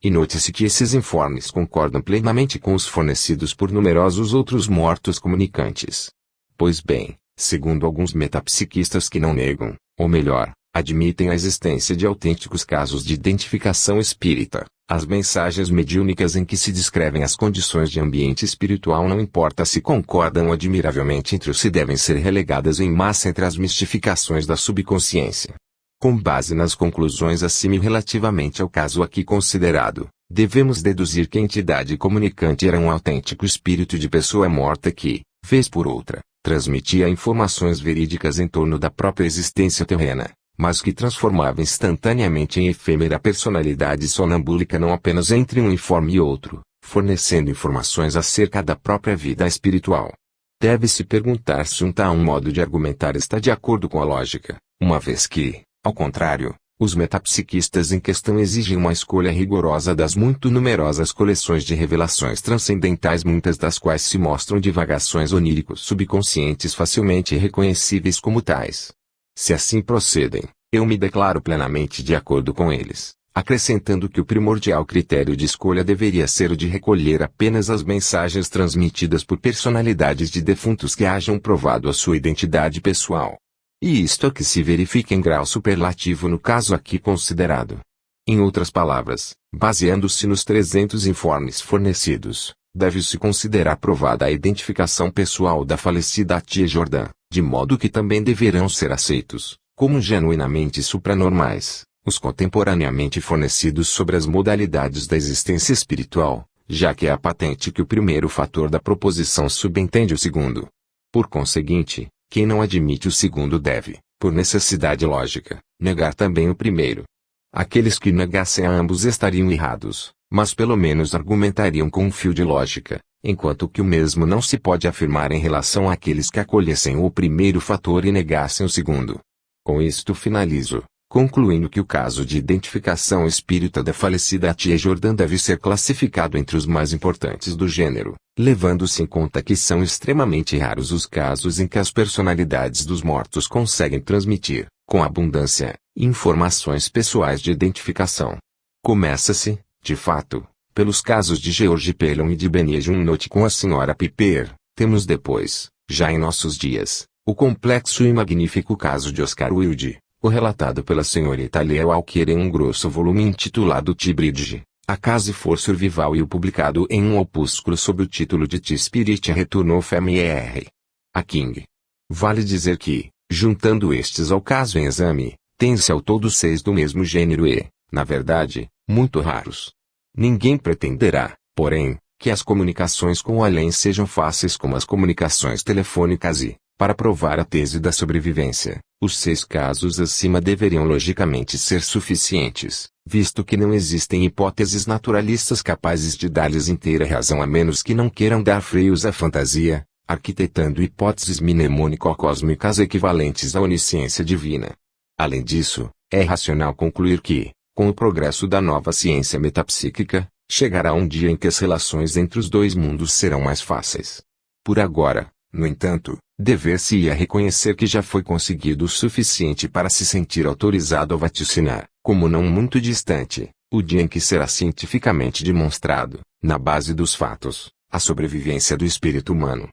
E note-se que esses informes concordam plenamente com os fornecidos por numerosos outros mortos comunicantes. Pois bem, segundo alguns metapsiquistas que não negam, ou melhor, admitem a existência de autênticos casos de identificação espírita, as mensagens mediúnicas em que se descrevem as condições de ambiente espiritual não importa se concordam admiravelmente entre os se devem ser relegadas em massa entre as mistificações da subconsciência. Com base nas conclusões acima e relativamente ao caso aqui considerado, devemos deduzir que a entidade comunicante era um autêntico espírito de pessoa morta que, vez por outra, transmitia informações verídicas em torno da própria existência terrena, mas que transformava instantaneamente em efêmera personalidade sonambúlica não apenas entre um informe e outro, fornecendo informações acerca da própria vida espiritual. Deve-se perguntar se um tal modo de argumentar está de acordo com a lógica, uma vez que, ao contrário, Os metapsiquistas em questão exigem uma escolha rigorosa das muito numerosas coleções de revelações transcendentais, muitas das quais se mostram divagações oníricos subconscientes facilmente reconhecíveis como tais. Se assim procedem, eu me declaro plenamente de acordo com eles, acrescentando que o primordial critério de escolha deveria ser o de recolher apenas as mensagens transmitidas por personalidades de defuntos que hajam provado a sua identidade pessoal. E isto é que se verifica em grau superlativo no caso aqui considerado. Em outras palavras, baseando-se nos 300 informes fornecidos, deve-se considerar provada a identificação pessoal da falecida tia Jordan, de modo que também deverão ser aceitos, como genuinamente supranormais, os contemporaneamente fornecidos sobre as modalidades da existência espiritual, já que é patente que o primeiro fator da proposição subentende o segundo. Por conseguinte, quem não admite o segundo deve, por necessidade lógica, negar também o primeiro. Aqueles que negassem a ambos estariam errados, mas pelo menos argumentariam com um fio de lógica, enquanto que o mesmo não se pode afirmar em relação àqueles que acolhessem o primeiro fator e negassem o segundo. Com isto finalizo, concluindo que o caso de identificação espírita da falecida tia Jordan deve ser classificado entre os mais importantes do gênero, levando-se em conta que são extremamente raros os casos em que as personalidades dos mortos conseguem transmitir, com abundância, informações pessoais de identificação. Começa-se, de fato, pelos casos de George Pellon e de Benie Junot com a Sra. Piper. Temos depois, já em nossos dias, o complexo e magnífico caso de Oscar Wilde, o relatado pela senhorita Lea Walker em um grosso volume intitulado T-Bridge, a Case for Survival, e o publicado em um opúsculo sob o título de T-Spirit Return of Mr. A. King. Vale dizer que, juntando estes ao caso em exame, tem-se ao todo 6 do mesmo gênero e, na verdade, muito raros. Ninguém pretenderá, porém, que as comunicações com o além sejam fáceis como as comunicações telefônicas e, para provar a tese da sobrevivência, os 6 casos acima deveriam logicamente ser suficientes, visto que não existem hipóteses naturalistas capazes de dar-lhes inteira razão a menos que não queiram dar freios à fantasia, arquitetando hipóteses mnemônico-cósmicas equivalentes à onisciência divina. Além disso, é racional concluir que, com o progresso da nova ciência metapsíquica, chegará um dia em que as relações entre os dois mundos serão mais fáceis. Por agora, no entanto, dever-se-ia reconhecer que já foi conseguido o suficiente para se sentir autorizado a vaticinar, como não muito distante, o dia em que será cientificamente demonstrado, na base dos fatos, a sobrevivência do espírito humano.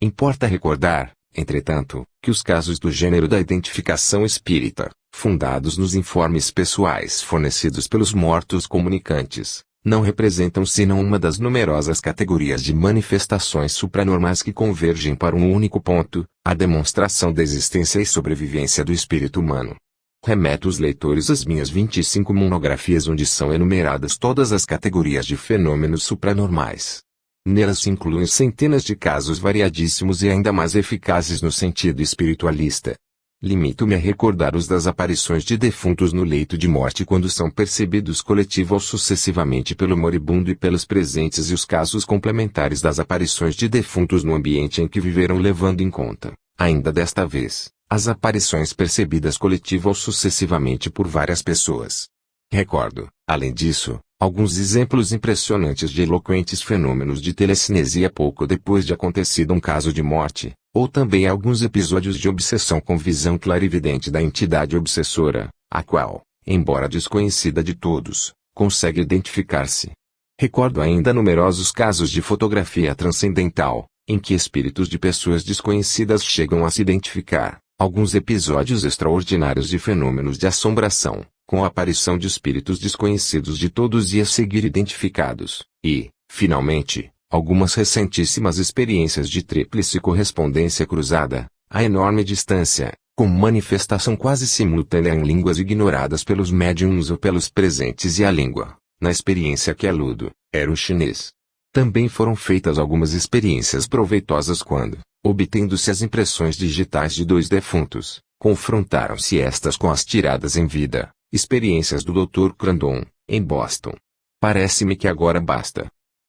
Importa recordar, entretanto, que os casos do gênero da identificação espírita, fundados nos informes pessoais fornecidos pelos mortos comunicantes, não representam senão uma das numerosas categorias de manifestações supranormais que convergem para um único ponto, a demonstração da existência e sobrevivência do espírito humano. Remeto os leitores às minhas 25 monografias onde são enumeradas todas as categorias de fenômenos supranormais. Nelas se incluem centenas de casos variadíssimos e ainda mais eficazes no sentido espiritualista. Limito-me a recordar os das aparições de defuntos no leito de morte quando são percebidos coletivo ou sucessivamente pelo moribundo e pelos presentes, e os casos complementares das aparições de defuntos no ambiente em que viveram, levando em conta, ainda desta vez, as aparições percebidas coletivo ou sucessivamente por várias pessoas. Recordo, além disso, alguns exemplos impressionantes de eloquentes fenômenos de telecinesia pouco depois de acontecido um caso de morte, ou também alguns episódios de obsessão com visão clarividente da entidade obsessora, a qual, embora desconhecida de todos, consegue identificar-se. Recordo ainda numerosos casos de fotografia transcendental, em que espíritos de pessoas desconhecidas chegam a se identificar, alguns episódios extraordinários de fenômenos de assombração, com a aparição de espíritos desconhecidos de todos e a seguir identificados, e, finalmente, algumas recentíssimas experiências de tríplice correspondência cruzada, a enorme distância, com manifestação quase simultânea em línguas ignoradas pelos médiums ou pelos presentes, e a língua, na experiência que aludo, era o chinês. Também foram feitas algumas experiências proveitosas quando, obtendo-se as impressões digitais de 2 defuntos, confrontaram-se estas com as tiradas em vida, experiências do Dr. Crandon, em Boston. Parece-me que agora basta.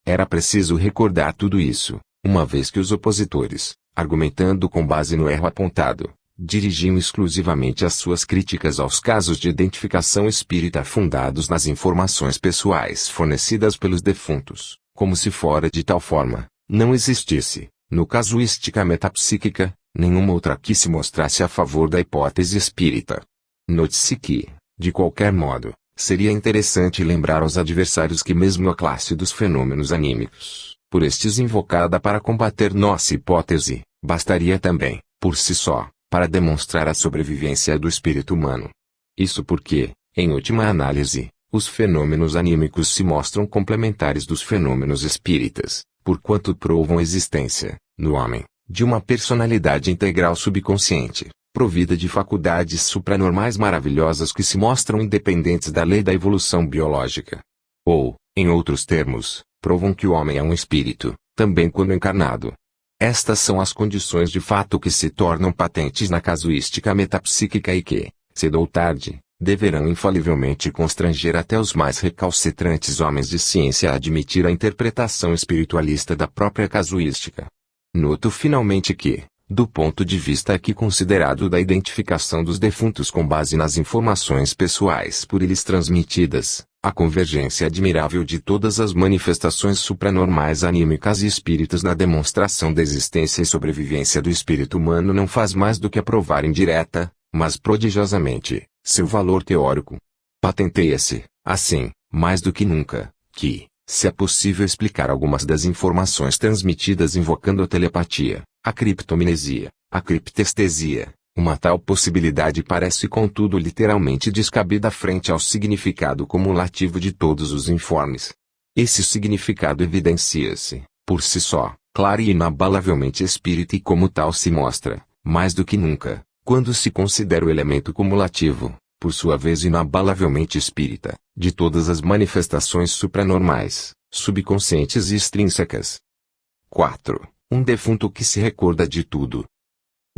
Era preciso recordar tudo isso, uma vez que os opositores, argumentando com base no erro apontado, dirigiam exclusivamente as suas críticas aos casos de identificação espírita fundados nas informações pessoais fornecidas pelos defuntos, como se fora de tal forma, não existisse, no casuística metapsíquica, nenhuma outra que se mostrasse a favor da hipótese espírita. Note-se que, de qualquer modo, seria interessante lembrar aos adversários que mesmo a classe dos fenômenos anímicos, por estes invocada para combater nossa hipótese, bastaria também, por si só, para demonstrar a sobrevivência do espírito humano. Isso porque, em última análise, os fenômenos anímicos se mostram complementares dos fenômenos espíritas, porquanto provam a existência, no homem, de uma personalidade integral subconsciente, provida de faculdades supranormais maravilhosas que se mostram independentes da lei da evolução biológica. Ou, em outros termos, provam que o homem é um espírito, também quando encarnado. Estas são as condições de fato que se tornam patentes na casuística metapsíquica e que, cedo ou tarde, deverão infalivelmente constranger até os mais recalcitrantes homens de ciência a admitir a interpretação espiritualista da própria casuística. Noto finalmente que, do ponto de vista aqui considerado da identificação dos defuntos com base nas informações pessoais por eles transmitidas, a convergência admirável de todas as manifestações supranormais anímicas e espíritas na demonstração da existência e sobrevivência do espírito humano não faz mais do que provar indireta, mas prodigiosamente, seu valor teórico. Patenteia-se, assim, mais do que nunca, que, se é possível explicar algumas das informações transmitidas invocando a telepatia, a criptomnesia, a criptestesia, uma tal possibilidade parece contudo literalmente descabida frente ao significado cumulativo de todos os informes. Esse significado evidencia-se, por si só, claro e inabalavelmente espírita e como tal se mostra, mais do que nunca, quando se considera o elemento cumulativo, por sua vez inabalavelmente espírita, de todas as manifestações supranormais, subconscientes e extrínsecas. 4. Um defunto que se recorda de tudo.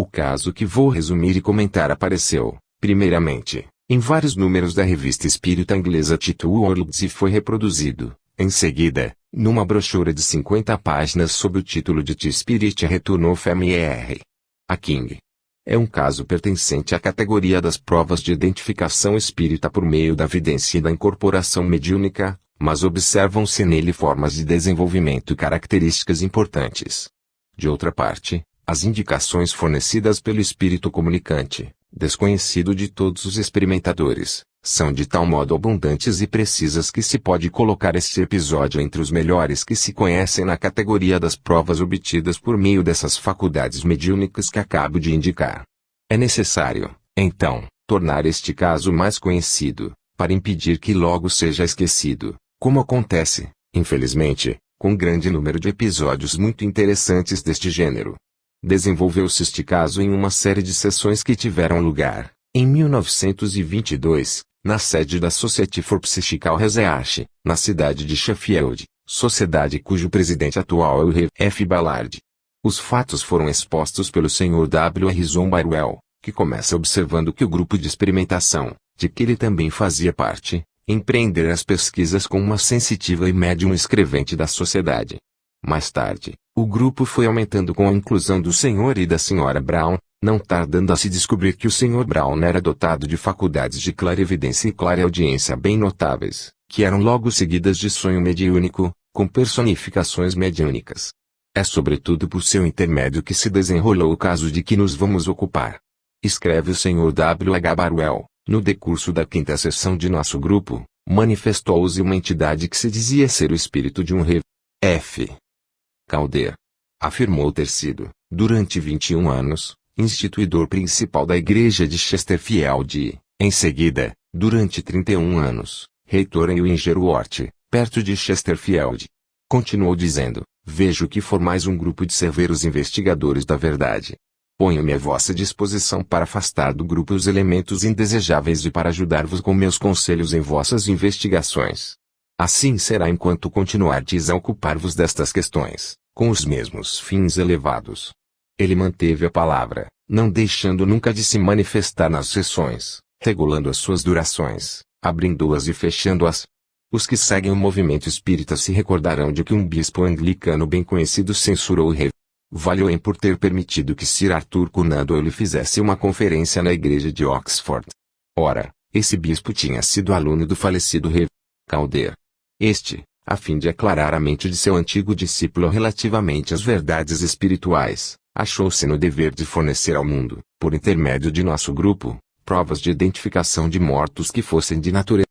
O caso que vou resumir e comentar apareceu, primeiramente, em vários números da revista espírita inglesa Tito Worlds e foi reproduzido, em seguida, numa brochura de 50 páginas sob o título de The Spirit Return of M.R. A King. É um caso pertencente à categoria das provas de identificação espírita por meio da vidência e da incorporação mediúnica, mas observam-se nele formas de desenvolvimento e características importantes. De outra parte, as indicações fornecidas pelo espírito comunicante, desconhecido de todos os experimentadores, são de tal modo abundantes e precisas que se pode colocar este episódio entre os melhores que se conhecem na categoria das provas obtidas por meio dessas faculdades mediúnicas que acabo de indicar. É necessário, então, tornar este caso mais conhecido, para impedir que logo seja esquecido, como acontece, infelizmente, com um grande número de episódios muito interessantes deste gênero. Desenvolveu-se este caso em uma série de sessões que tiveram lugar, em 1922, na sede da Society for Psychical Research, na cidade de Sheffield, sociedade cujo presidente atual é o Rev. F. Ballard. Os fatos foram expostos pelo Sr. W. Harrison Barwell, que começa observando que o grupo de experimentação, de que ele também fazia parte, empreender as pesquisas com uma sensitiva e médium escrevente da sociedade. Mais tarde, o grupo foi aumentando com a inclusão do Sr. e da Sra. Brown, não tardando a se descobrir que o Sr. Brown era dotado de faculdades de clarevidência e clareaudiência bem notáveis, que eram logo seguidas de sonho mediúnico, com personificações mediúnicas. É sobretudo por seu intermédio que se desenrolou o caso de que nos vamos ocupar. Escreve o Sr. W. H. Barwell, no decurso da 5ª sessão de nosso grupo, manifestou-se uma entidade que se dizia ser o espírito de um Rev. F. Calder. Afirmou ter sido, durante 21 anos, instituidor principal da igreja de Chesterfield e, em seguida, durante 31 anos, reitor em Wingerworth, perto de Chesterfield. Continuou dizendo, vejo que formais um grupo de severos investigadores da verdade. Ponho-me à vossa disposição para afastar do grupo os elementos indesejáveis e para ajudar-vos com meus conselhos em vossas investigações. Assim será enquanto continuardes a ocupar-vos destas questões, com os mesmos fins elevados. Ele manteve a palavra, não deixando nunca de se manifestar nas sessões, regulando as suas durações, abrindo-as e fechando-as. Os que seguem o movimento espírita se recordarão de que um bispo anglicano bem conhecido censurou o Rev. Valeu-em por ter permitido que Sir Arthur Conan Doyle fizesse uma conferência na igreja de Oxford. Ora, esse bispo tinha sido aluno do falecido Rev. Calder. Este, a fim de aclarar a mente de seu antigo discípulo relativamente às verdades espirituais, achou-se no dever de fornecer ao mundo, por intermédio de nosso grupo, provas de identificação de mortos que fossem de natureza